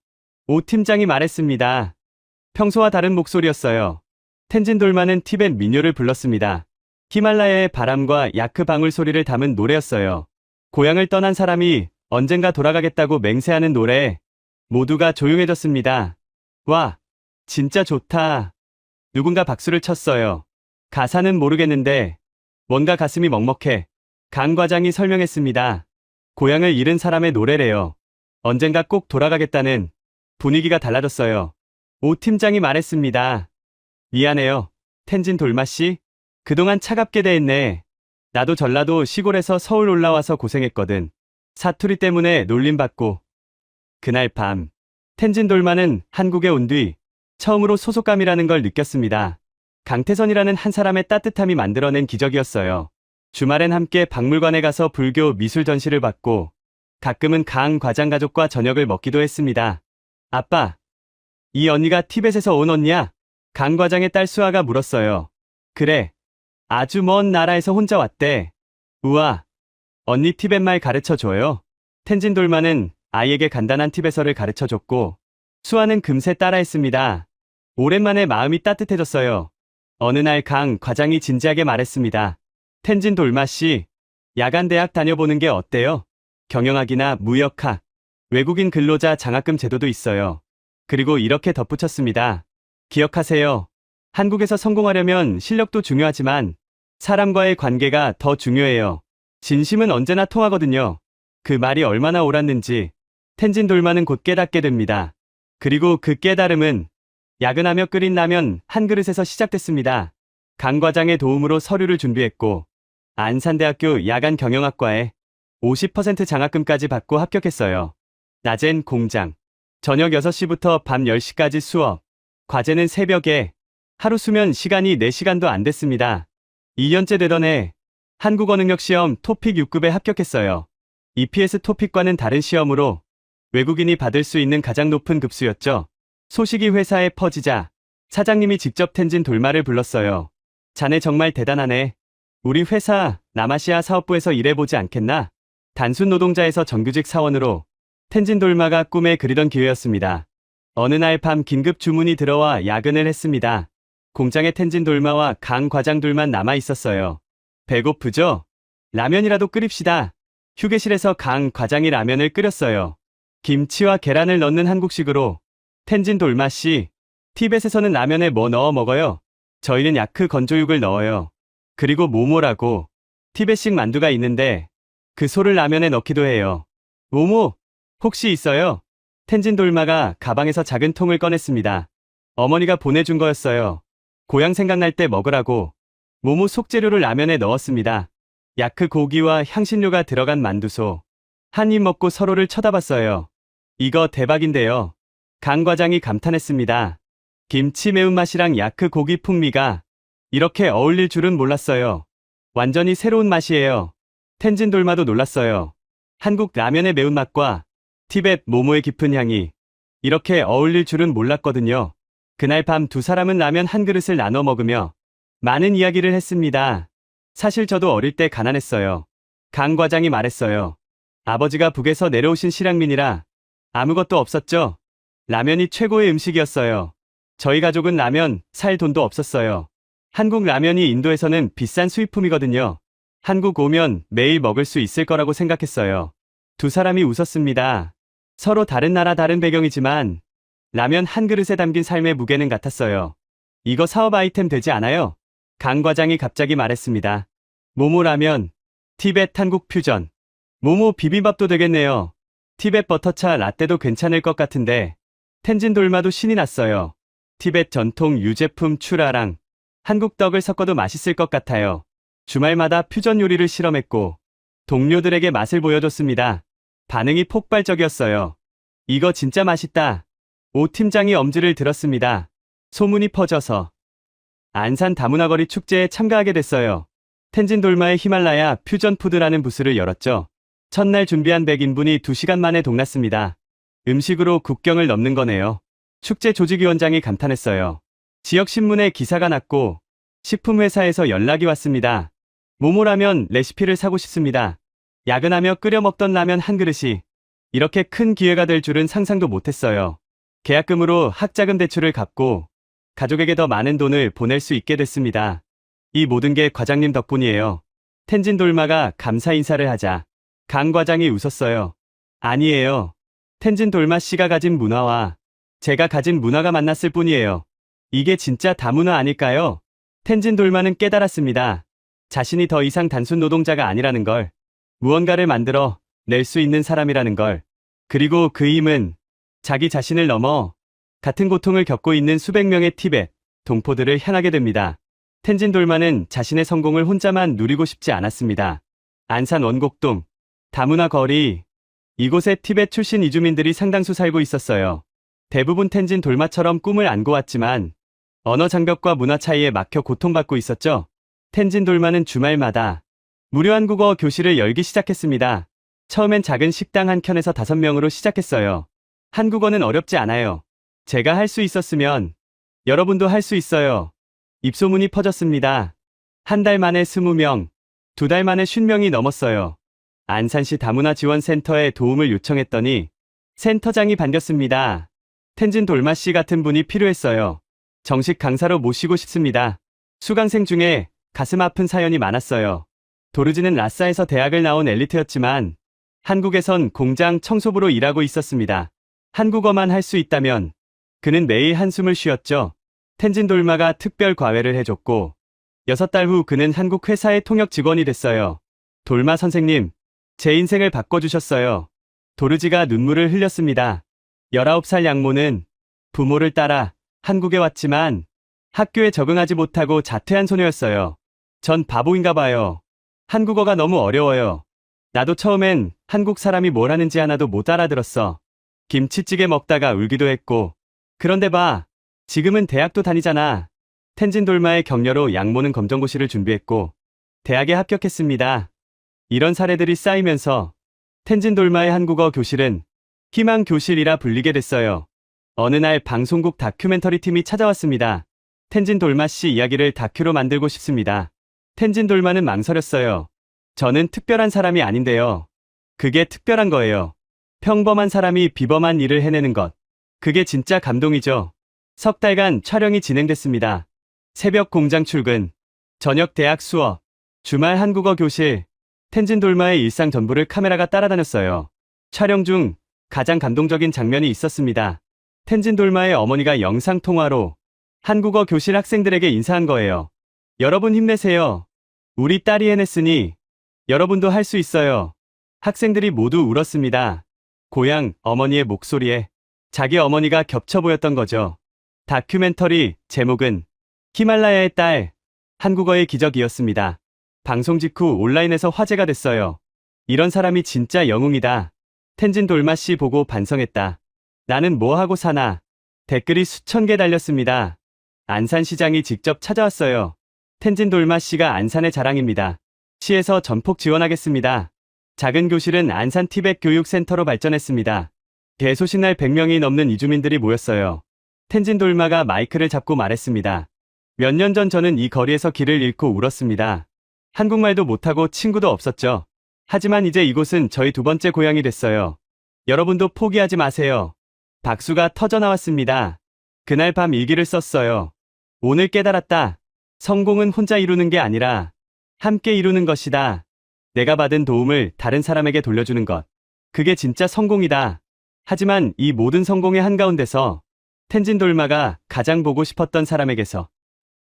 오 팀장이 말했습니다. 평소와 다른 목소리였어요. 텐진 돌마는 티벳 민요를 불렀습니다. 히말라야의 바람과 야크 방울 소리를 담은 노래였어요. 고향을 떠난 사람이 언젠가 돌아가겠다고 맹세하는 노래. 모두가 조용해졌습니다. 와, 진짜 좋다. 누군가 박수를 쳤어요. 가사는 모르겠는데 뭔가 가슴이 먹먹해. 강 과장이 설명했습니다. 고향을 잃은 사람의 노래래요. 언젠가 꼭 돌아가겠다는. 분위기가 달라졌어요. 오 팀장이 말했습니다. 미안해요. 텐진 돌마 씨. 그동안 차갑게 대했네. 나도 전라도 시골에서 서울 올라와서 고생했거든. 사투리 때문에 놀림받고. 그날 밤, 텐진 돌마는 한국에 온 뒤 처음으로 소속감이라는 걸 느꼈습니다. 강태선이라는 한 사람의 따뜻함이 만들어낸 기적이었어요. 주말엔 함께 박물관에 가서 불교 미술 전시를 받고 가끔은 강 과장 가족과 저녁을 먹기도 했습니다. 아빠, 이 언니가 티벳에서 온 언니야? 강 과장의 딸 수아가 물었어요. 그래. 아주 먼 나라에서 혼자 왔대. 우와. 언니 티벳 말 가르쳐줘요. 텐진 돌마는 아이에게 간단한 티벳어를 가르쳐줬고 수아는 금세 따라했습니다. 오랜만에 마음이 따뜻해졌어요. 어느 날 강 과장이 진지하게 말했습니다. 텐진 돌마 씨, 야간 대학 다녀보는 게 어때요? 경영학이나 무역학, 외국인 근로자 장학금 제도도 있어요. 그리고 이렇게 덧붙였습니다. 기억하세요. 한국에서 성공하려면 실력도 중요하지만 사람과의 관계가 더 중요해요. 진심은 언제나 통하거든요. 그 말이 얼마나 옳았는지 텐진 돌마는 곧 깨닫게 됩니다. 그리고 그 깨달음은 야근하며 끓인 라면 한 그릇에서 시작됐습니다. 강 과장의 도움으로 서류를 준비했고 안산대학교 야간 경영학과에 50% 장학금까지 받고 합격했어요. 낮엔 공장, 저녁 6시부터 밤 10시까지 수업, 과제는 새벽에, 하루 수면 시간이 4시간도 안 됐습니다. 2년째 되던 해 한국어 능력 시험 토픽 6급에 합격했어요. EPS 토픽과는 다른 시험으로 외국인이 받을 수 있는 가장 높은 급수였죠. 소식이 회사에 퍼지자 사장님이 직접 텐진 돌마를 불렀어요. 자네 정말 대단하네. 우리 회사 남아시아 사업부에서 일해보지 않겠나? 단순 노동자에서 정규직 사원으로 텐진 돌마가 꿈에 그리던 기회였습니다. 어느 날 밤 긴급 주문이 들어와 야근을 했습니다. 공장에 텐진 돌마와 강 과장 둘만 남아 있었어요. 배고프죠? 라면이라도 끓입시다. 휴게실에서 강 과장이 라면을 끓였어요. 김치와 계란을 넣는 한국식으로. 텐진 돌마 씨, 티벳에서는 라면에 뭐 넣어 먹어요? 저희는 야크 건조육을 넣어요. 그리고 모모라고 티벳식 만두가 있는데 그 소를 라면에 넣기도 해요. 모모, 혹시 있어요? 텐진 돌마가 가방에서 작은 통을 꺼냈습니다. 어머니가 보내준 거였어요. 고향 생각날 때 먹으라고. 모모 속재료를 라면에 넣었습니다. 야크 고기와 향신료가 들어간 만두소. 한 입 먹고 서로를 쳐다봤어요. 이거 대박인데요. 강 과장이 감탄했습니다. 김치 매운맛이랑 야크 고기 풍미가 이렇게 어울릴 줄은 몰랐어요. 완전히 새로운 맛이에요. 텐진 돌마도 놀랐어요. 한국 라면의 매운맛과 티벳 모모의 깊은 향이 이렇게 어울릴 줄은 몰랐거든요. 그날 밤 두 사람은 라면 한 그릇을 나눠 먹으며 많은 이야기를 했습니다. 사실 저도 어릴 때 가난했어요. 강 과장이 말했어요. 아버지가 북에서 내려오신 실향민이라 아무것도 없었죠. 라면이 최고의 음식이었어요. 저희 가족은 라면 살 돈도 없었어요. 한국 라면이 인도에서는 비싼 수입품이거든요. 한국 오면 매일 먹을 수 있을 거라고 생각했어요. 두 사람이 웃었습니다. 서로 다른 나라 다른 배경이지만 라면 한 그릇에 담긴 삶의 무게는 같았어요. 이거 사업 아이템 되지 않아요? 강 과장이 갑자기 말했습니다. 모모 라면, 티벳 한국 퓨전. 모모 비빔밥도 되겠네요. 티벳 버터차 라떼도 괜찮을 것 같은데 텐진 돌마도 신이 났어요. 티벳 전통 유제품 추라랑 한국 떡을 섞어도 맛있을 것 같아요. 주말마다 퓨전 요리를 실험했고 동료들에게 맛을 보여줬습니다. 반응이 폭발적이었어요. 이거 진짜 맛있다. 오 팀장이 엄지를 들었습니다. 소문이 퍼져서 안산 다문화거리 축제에 참가하게 됐어요. 텐진 돌마의 히말라야 퓨전 푸드라는 부스를 열었죠. 첫날 준비한 100인분이 2시간 만에 동났습니다. 음식으로 국경을 넘는 거네요. 축제 조직위원장이 감탄했어요. 지역신문에 기사가 났고 식품회사에서 연락이 왔습니다. 모모라면 레시피를 사고 싶습니다. 야근하며 끓여 먹던 라면 한 그릇이 이렇게 큰 기회가 될 줄은 상상도 못했어요. 계약금으로 학자금 대출을 갚고 가족에게 더 많은 돈을 보낼 수 있게 됐습니다. 이 모든 게 과장님 덕분이에요. 텐진 돌마가 감사 인사를 하자 강 과장이 웃었어요. 아니에요. 텐진 돌마 씨가 가진 문화와 제가 가진 문화가 만났을 뿐이에요. 이게 진짜 다문화 아닐까요? 텐진 돌마는 깨달았습니다. 자신이 더 이상 단순 노동자가 아니라는 걸, 무언가를 만들어 낼 수 있는 사람이라는 걸, 그리고 그 힘은 자기 자신을 넘어 같은 고통을 겪고 있는 수백 명의 티벳, 동포들을 향하게 됩니다. 텐진 돌마는 자신의 성공을 혼자만 누리고 싶지 않았습니다. 안산 원곡동, 다문화 거리, 이곳에 티벳 출신 이주민들이 상당수 살고 있었어요. 대부분 텐진 돌마처럼 꿈을 안고 왔지만 언어 장벽과 문화 차이에 막혀 고통받고 있었죠. 텐진 돌마는 주말마다 무료 한국어 교실을 열기 시작했습니다. 처음엔 작은 식당 한 켠에서 5명으로 시작했어요. 한국어는 어렵지 않아요. 제가 할 수 있었으면 여러분도 할 수 있어요. 입소문이 퍼졌습니다. 한 달 만에 20명, 2달 만에 50명이 넘었어요. 안산시 다문화 지원센터에 도움을 요청했더니 센터장이 반겼습니다. 텐진 돌마 씨 같은 분이 필요했어요. 정식 강사로 모시고 싶습니다. 수강생 중에 가슴 아픈 사연이 많았어요. 도르지는 라싸에서 대학을 나온 엘리트였지만 한국에선 공장 청소부로 일하고 있었습니다. 한국어만 할 수 있다면 그는 매일 한숨을 쉬었죠. 텐진 돌마가 특별 과외를 해줬고 6달 후 그는 한국 회사의 통역 직원이 됐어요. 돌마 선생님, 제 인생을 바꿔주셨어요. 도르지가 눈물을 흘렸습니다. 19살 양모는 부모를 따라 한국에 왔지만 학교에 적응하지 못하고 자퇴한 소녀였어요. 전 바보인가 봐요. 한국어가 너무 어려워요. 나도 처음엔 한국 사람이 뭘 하는지 하나도 못 알아들었어. 김치찌개 먹다가 울기도 했고. 그런데 봐. 지금은 대학도 다니잖아. 텐진 돌마의 격려로 양모는 검정고시를 준비했고 대학에 합격했습니다. 이런 사례들이 쌓이면서 텐진 돌마의 한국어 교실은 희망 교실이라 불리게 됐어요. 어느 날 방송국 다큐멘터리 팀이 찾아왔습니다. 텐진 돌마 씨 이야기를 다큐로 만들고 싶습니다. 텐진 돌마는 망설였어요. 저는 특별한 사람이 아닌데요. 그게 특별한 거예요. 평범한 사람이 비범한 일을 해내는 것. 그게 진짜 감동이죠. 석 달간 촬영이 진행됐습니다. 새벽 공장 출근, 저녁 대학 수업, 주말 한국어 교실, 텐진 돌마의 일상 전부를 카메라가 따라다녔어요. 촬영 중 가장 감동적인 장면이 있었습니다. 텐진 돌마의 어머니가 영상통화로 한국어 교실 학생들에게 인사한 거예요. 여러분 힘내세요. 우리 딸이 해냈으니 여러분도 할 수 있어요. 학생들이 모두 울었습니다. 고향 어머니의 목소리에 자기 어머니가 겹쳐 보였던 거죠. 다큐멘터리 제목은 히말라야의 딸, 한국어의 기적이었습니다. 방송 직후 온라인에서 화제가 됐어요. 이런 사람이 진짜 영웅이다. 텐진 돌마 씨 보고 반성했다. 나는 뭐 하고 사나. 댓글이 수천 개 달렸습니다. 안산시장이 직접 찾아왔어요. 텐진 돌마 씨가 안산의 자랑입니다. 시에서 전폭 지원하겠습니다. 작은 교실은 안산 티벳 교육센터로 발전했습니다. 개소식 날 100명이 넘는 이주민들이 모였어요. 텐진 돌마가 마이크를 잡고 말했습니다. 몇 년 전 저는 이 거리에서 길을 잃고 울었습니다. 한국말도 못하고 친구도 없었죠. 하지만 이제 이곳은 저희 2번째 고향이 됐어요. 여러분도 포기하지 마세요. 박수가 터져 나왔습니다. 그날 밤 일기를 썼어요. 오늘 깨달았다. 성공은 혼자 이루는 게 아니라 함께 이루는 것이다. 내가 받은 도움을 다른 사람에게 돌려주는 것. 그게 진짜 성공이다. 하지만 이 모든 성공의 한가운데서 텐진 돌마가 가장 보고 싶었던 사람에게서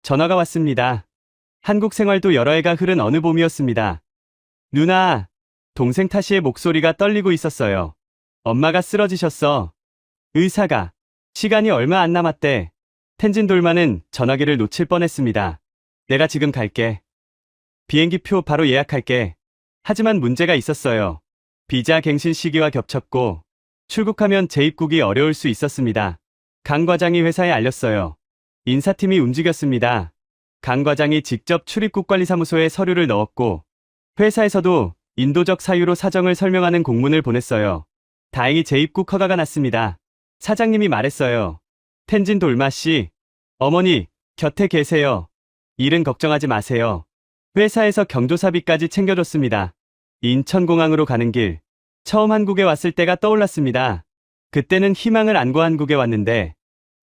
전화가 왔습니다. 한국 생활도 여러 해가 흐른 어느 봄이었습니다. 누나, 동생 타시의 목소리가 떨리고 있었어요. 엄마가 쓰러지셨어. 의사가. 시간이 얼마 안 남았대. 텐진 돌마는 전화기를 놓칠 뻔했습니다. 내가 지금 갈게. 비행기표 바로 예약할게. 하지만 문제가 있었어요. 비자 갱신 시기와 겹쳤고 출국하면 재입국이 어려울 수 있었습니다. 강 과장이 회사에 알렸어요. 인사팀이 움직였습니다. 강 과장이 직접 출입국관리사무소에 서류를 넣었고 회사에서도 인도적 사유로 사정을 설명하는 공문을 보냈어요. 다행히 재입국 허가가 났습니다. 사장님이 말했어요. 텐진 돌마 씨, 어머니 곁에 계세요. 일은 걱정하지 마세요. 회사에서 경조사비까지 챙겨줬습니다. 인천공항으로 가는 길, 처음 한국에 왔을 때가 떠올랐습니다. 그때는 희망을 안고 한국에 왔는데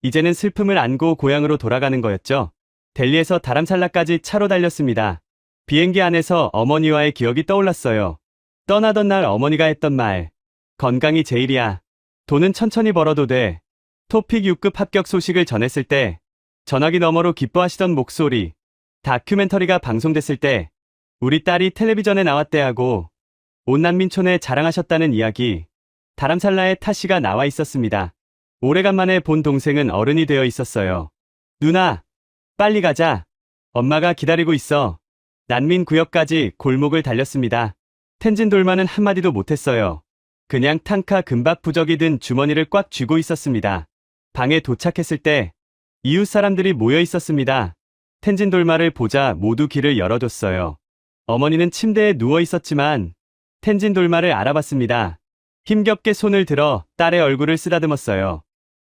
이제는 슬픔을 안고 고향으로 돌아가는 거였죠. 델리에서 다람살라까지 차로 달렸습니다. 비행기 안에서 어머니와의 기억이 떠올랐어요. 떠나던 날 어머니가 했던 말. 건강이 제일이야. 돈은 천천히 벌어도 돼. 토픽 6급 합격 소식을 전했을 때 전화기 너머로 기뻐하시던 목소리. 다큐멘터리가 방송됐을 때 우리 딸이 텔레비전에 나왔대 하고 온 난민촌에 자랑하셨다는 이야기. 다람살라에 타시가 나와 있었습니다. 오래간만에 본 동생은 어른이 되어 있었어요. 누나, 빨리 가자. 엄마가 기다리고 있어. 난민 구역까지 골목을 달렸습니다. 텐진 돌마는 한마디도 못했어요. 그냥 탕카 금박 부적이 든 주머니를 꽉 쥐고 있었습니다. 방에 도착했을 때 이웃 사람들이 모여 있었습니다. 텐진 돌마를 보자 모두 길을 열어줬어요. 어머니는 침대에 누워 있었지만 텐진 돌마를 알아봤습니다. 힘겹게 손을 들어 딸의 얼굴을 쓰다듬었어요.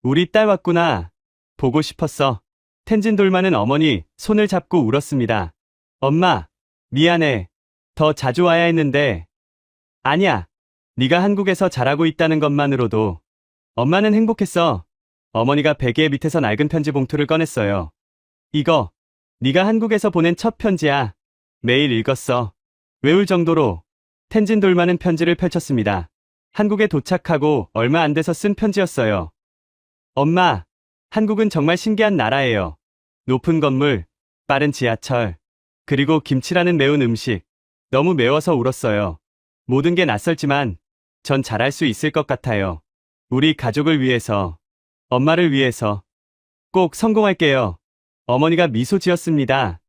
우리 딸 왔구나. 보고 싶었어. 텐진 돌마는 어머니 손을 잡고 울었습니다. 엄마, 미안해. 더 자주 와야 했는데. 아니야. 네가 한국에서 잘하고 있다는 것만으로도 엄마는 행복했어. 어머니가 베개 밑에서 낡은 편지 봉투를 꺼냈어요. 이거 네가 한국에서 보낸 첫 편지야. 매일 읽었어. 외울 정도로. 텐진 돌마는 편지를 펼쳤습니다. 한국에 도착하고 얼마 안 돼서 쓴 편지였어요. 엄마, 한국은 정말 신기한 나라예요. 높은 건물, 빠른 지하철, 그리고 김치라는 매운 음식. 너무 매워서 울었어요. 모든 게 낯설지만 전 잘할 수 있을 것 같아요. 우리 가족을 위해서, 엄마를 위해서 꼭 성공할게요. 어머니가 미소 지었습니다.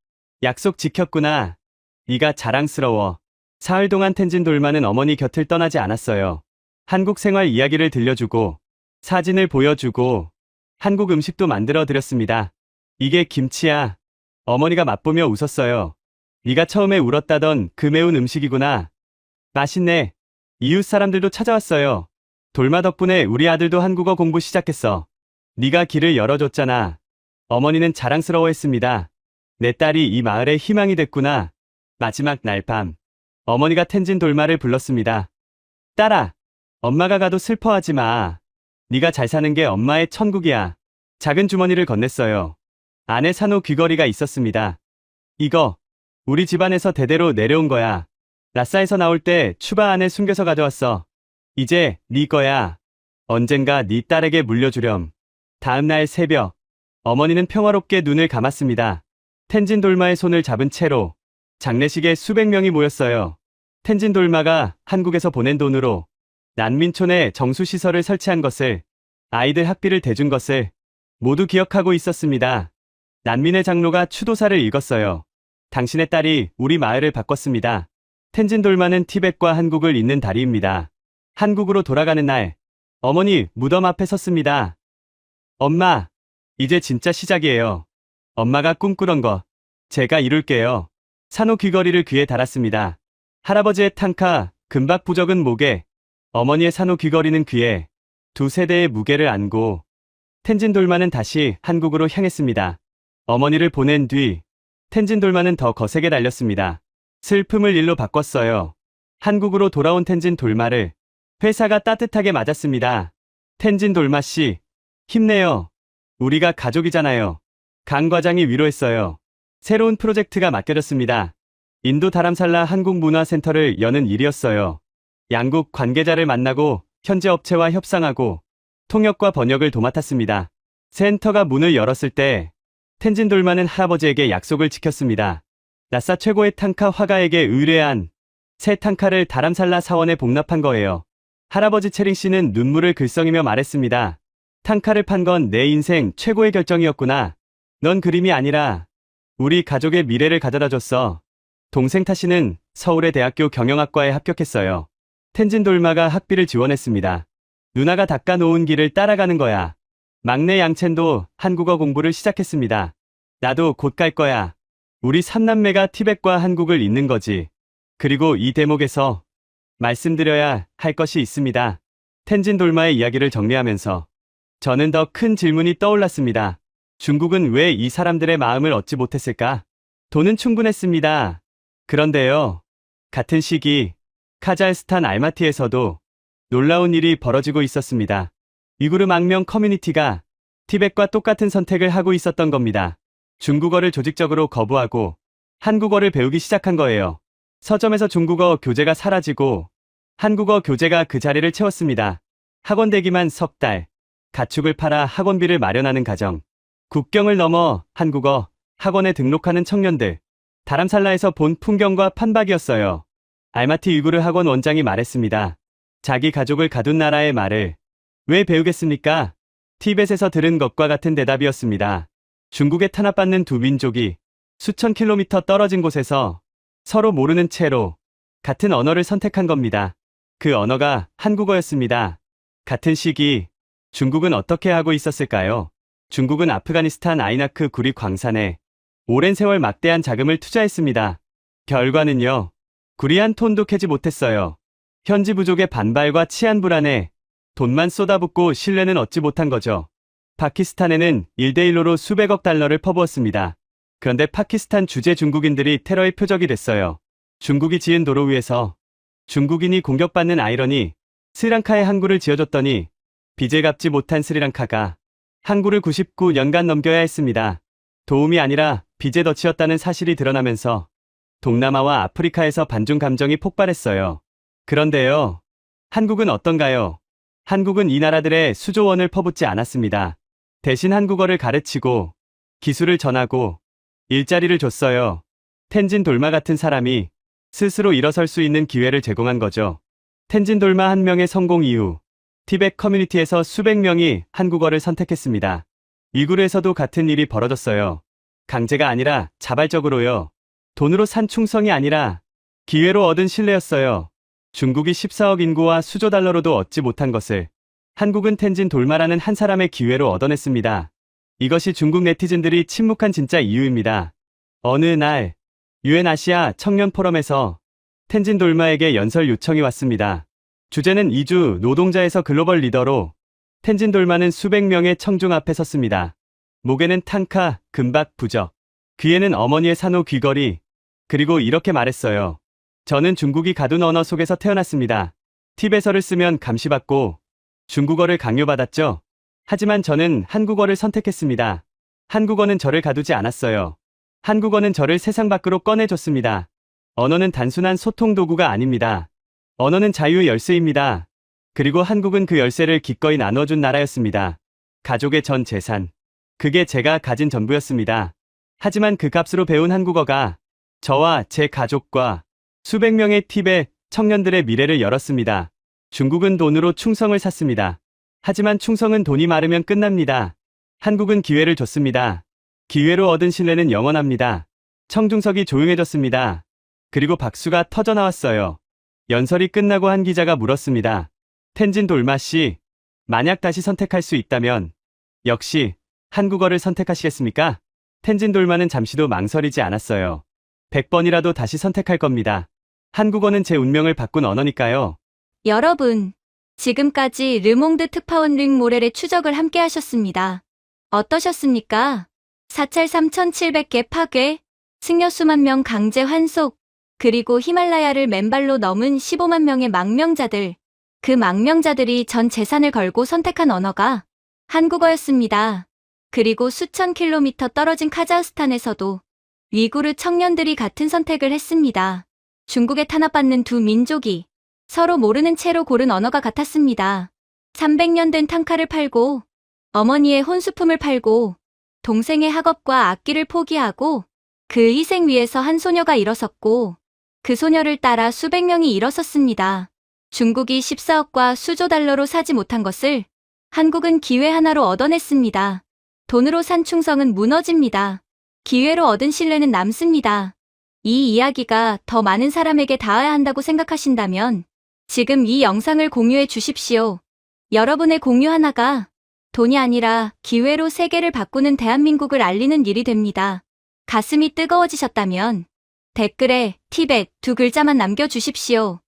약속 지켰구나. 네가 자랑스러워. 사흘 동안 텐진 돌마는 어머니 곁을 떠나지 않았어요. 한국 생활 이야기를 들려주고 사진을 보여주고 한국 음식도 만들어 드렸습니다. 이게 김치야. 어머니가 맛보며 웃었어요. 네가 처음에 울었다던 그 매운 음식이구나. 맛있네. 이웃 사람들도 찾아왔어요. 돌마 덕분에 우리 아들도 한국어 공부 시작했어. 네가 길을 열어줬잖아. 어머니는 자랑스러워했습니다. 내 딸이 이 마을의 희망이 됐구나. 마지막 날 밤, 어머니가 텐진 돌마를 불렀습니다. 딸아, 엄마가 가도 슬퍼하지 마. 네가 잘 사는 게 엄마의 천국이야. 작은 주머니를 건넸어요. 안에 산호 귀걸이가 있었습니다. 이거 우리 집안에서 대대로 내려온 거야. 라싸에서 나올 때 추바 안에 숨겨서 가져왔어. 이제 네 거야. 언젠가 네 딸에게 물려주렴. 다음 날 새벽, 어머니는 평화롭게 눈을 감았습니다. 텐진 돌마의 손을 잡은 채로 장례식에 수백 명이 모였어요. 텐진 돌마가 한국에서 보낸 돈으로 난민촌에 정수시설을 설치한 것을, 아이들 학비를 대준 것을 모두 기억하고 있었습니다. 난민의 장로가 추도사를 읽었어요. 당신의 딸이 우리 마을을 바꿨습니다. 텐진 돌마는 티벳과 한국을 잇는 다리입니다. 한국으로 돌아가는 날, 어머니 무덤 앞에 섰습니다. 엄마, 이제 진짜 시작이에요. 엄마가 꿈꾸던 거 제가 이룰게요. 산호 귀걸이를 귀에 달았습니다. 할아버지의 탕카, 금박 부적은 목에, 어머니의 산호 귀걸이는 귀에, 두 세대의 무게를 안고 텐진 돌마는 다시 한국으로 향했습니다. 어머니를 보낸 뒤 텐진 돌마는 더 거세게 달렸습니다. 슬픔을 일로 바꿨어요. 한국으로 돌아온 텐진 돌마를 회사가 따뜻하게 맞았습니다. 텐진 돌마 씨, 힘내요. 우리가 가족이잖아요. 강 과장이 위로했어요. 새로운 프로젝트가 맡겨졌습니다. 인도 다람살라 한국문화센터를 여는 일이었어요. 양국 관계자를 만나고 현지 업체와 협상하고 통역과 번역을 도맡았습니다. 센터가 문을 열었을 때 텐진 돌마는 할아버지에게 약속을 지켰습니다. 나사 최고의 탕카 화가에게 의뢰한 새 탕카를 다람살라 사원에 복납한 거예요. 할아버지 체링 씨는 눈물을 글썽이며 말했습니다. 탕카를 판 건 내 인생 최고의 결정이었구나. 넌 그림이 아니라 우리 가족의 미래를 가져다 줬어. 동생 타시는 서울의 대학교 경영학과에 합격했어요. 텐진 돌마가 학비를 지원했습니다. 누나가 닦아놓은 길을 따라가는 거야. 막내 양첸도 한국어 공부를 시작했습니다. 나도 곧 갈 거야. 우리 삼남매가 티벳과 한국을 잇는 거지. 그리고 이 대목에서 말씀드려야 할 것이 있습니다. 텐진 돌마의 이야기를 정리하면서 저는 더 큰 질문이 떠올랐습니다. 중국은 왜 이 사람들의 마음을 얻지 못했을까? 돈은 충분했습니다. 그런데요. 같은 시기 카자흐스탄 알마티에서도 놀라운 일이 벌어지고 있었습니다. 위구르 망명 커뮤니티가 티벳과 똑같은 선택을 하고 있었던 겁니다. 중국어를 조직적으로 거부하고 한국어를 배우기 시작한 거예요. 서점에서 중국어 교재가 사라지고 한국어 교재가 그 자리를 채웠습니다. 학원 대기만 석 달, 가축을 팔아 학원비를 마련하는 가정, 국경을 넘어 한국어 학원에 등록하는 청년들, 다람살라에서 본 풍경과 판박이었어요. 알마티 위구르 학원 원장이 말했습니다. 자기 가족을 가둔 나라의 말을 왜 배우겠습니까? 티벳에서 들은 것과 같은 대답이었습니다. 중국에 탄압받는 두 민족이 수천 킬로미터 떨어진 곳에서 서로 모르는 채로 같은 언어를 선택한 겁니다. 그 언어가 한국어였습니다. 같은 시기 중국은 어떻게 하고 있었을까요? 중국은 아프가니스탄 아이나크 구리 광산에 오랜 세월 막대한 자금을 투자했습니다. 결과는요. 구리 한 톤도 캐지 못했어요. 현지 부족의 반발과 치안 불안에 돈만 쏟아붓고 신뢰는 얻지 못한 거죠. 파키스탄에는 1대1로 수백억 달러를 퍼부었습니다. 그런데 파키스탄 주재 중국인들이 테러의 표적이 됐어요. 중국이 지은 도로 위에서 중국인이 공격받는 아이러니 스리랑카에 항구를 지어줬더니 빚을 갚지 못한 스리랑카가 항구를 99년간 넘겨야 했습니다. 도움이 아니라 빚에 덫이었다는 사실이 드러나면서 동남아와 아프리카에서 반중 감정이 폭발했어요. 그런데요. 한국은 어떤가요? 한국은 이 나라들의 수조원을 퍼붓지 않았습니다. 대신 한국어를 가르치고 기술을 전하고 일자리를 줬어요. 텐진 돌마 같은 사람이 스스로 일어설 수 있는 기회를 제공한 거죠. 텐진 돌마 한 명의 성공 이후 티벳 커뮤니티에서 수백 명이 한국어를 선택했습니다. 위구르에서도 같은 일이 벌어졌어요. 강제가 아니라 자발적으로요. 돈으로 산 충성이 아니라 기회로 얻은 신뢰였어요. 중국이 14억 인구와 수조 달러로도 얻지 못한 것을 한국은 텐진 돌마라는 한 사람의 기회로 얻어냈습니다. 이것이 중국 네티즌들이 침묵한 진짜 이유입니다. 어느 날 UN 아시아 청년 포럼에서 텐진 돌마에게 연설 요청이 왔습니다. 주제는 이주 노동자에서 글로벌 리더로 텐진 돌마는 수백 명의 청중 앞에 섰습니다. 목에는 탕카, 금박, 부적, 귀에는 어머니의 산호 귀걸이, 그리고 이렇게 말했어요. 저는 중국이 가둔 언어 속에서 태어났습니다. 티베서를 쓰면 감시받고 중국어를 강요받았죠. 하지만 저는 한국어를 선택했습니다. 한국어는 저를 가두지 않았어요. 한국어는 저를 세상 밖으로 꺼내줬습니다. 언어는 단순한 소통 도구가 아닙니다. 언어는 자유의 열쇠입니다. 그리고 한국은 그 열쇠를 기꺼이 나눠준 나라였습니다. 가족의 전 재산. 그게 제가 가진 전부였습니다. 하지만 그 값으로 배운 한국어가 저와 제 가족과 수백 명의 티벳 청년들의 미래를 열었습니다. 중국은 돈으로 충성을 샀습니다. 하지만 충성은 돈이 마르면 끝납니다. 한국은 기회를 줬습니다. 기회로 얻은 신뢰는 영원합니다. 청중석이 조용해졌습니다. 그리고 박수가 터져나왔어요. 연설이 끝나고 한 기자가 물었습니다. 텐진 돌마 씨, 만약 다시 선택할 수 있다면 역시 한국어를 선택하시겠습니까? 텐진 돌마는 잠시도 망설이지 않았어요. 100번이라도 다시 선택할 겁니다. 한국어는 제 운명을 바꾼 언어니까요. 여러분, 지금까지 르몽드 특파원 릭 모렐의 추적을 함께 하셨습니다. 어떠셨습니까? 사찰 3,700개 파괴, 승려 수만 명 강제 환속, 그리고 히말라야를 맨발로 넘은 15만 명의 망명자들. 그 망명자들이 전 재산을 걸고 선택한 언어가 한국어였습니다. 그리고 수천 킬로미터 떨어진 카자흐스탄에서도 위구르 청년들이 같은 선택을 했습니다. 중국에 탄압받는 두 민족이 서로 모르는 채로 고른 언어가 같았습니다. 300년 된 탕카를 팔고 어머니의 혼수품을 팔고 동생의 학업과 악기를 포기하고 그 희생 위에서 한 소녀가 일어섰고 그 소녀를 따라 수백 명이 일어섰습니다. 중국이 14억과 수조 달러로 사지 못한 것을 한국은 기회 하나로 얻어냈습니다. 돈으로 산 충성은 무너집니다. 기회로 얻은 신뢰는 남습니다. 이 이야기가 더 많은 사람에게 닿아야 한다고 생각하신다면 지금 이 영상을 공유해 주십시오. 여러분의 공유 하나가 돈이 아니라 기회로 세계를 바꾸는 대한민국을 알리는 일이 됩니다. 가슴이 뜨거워지셨다면 댓글에 티벳 두 글자만 남겨주십시오.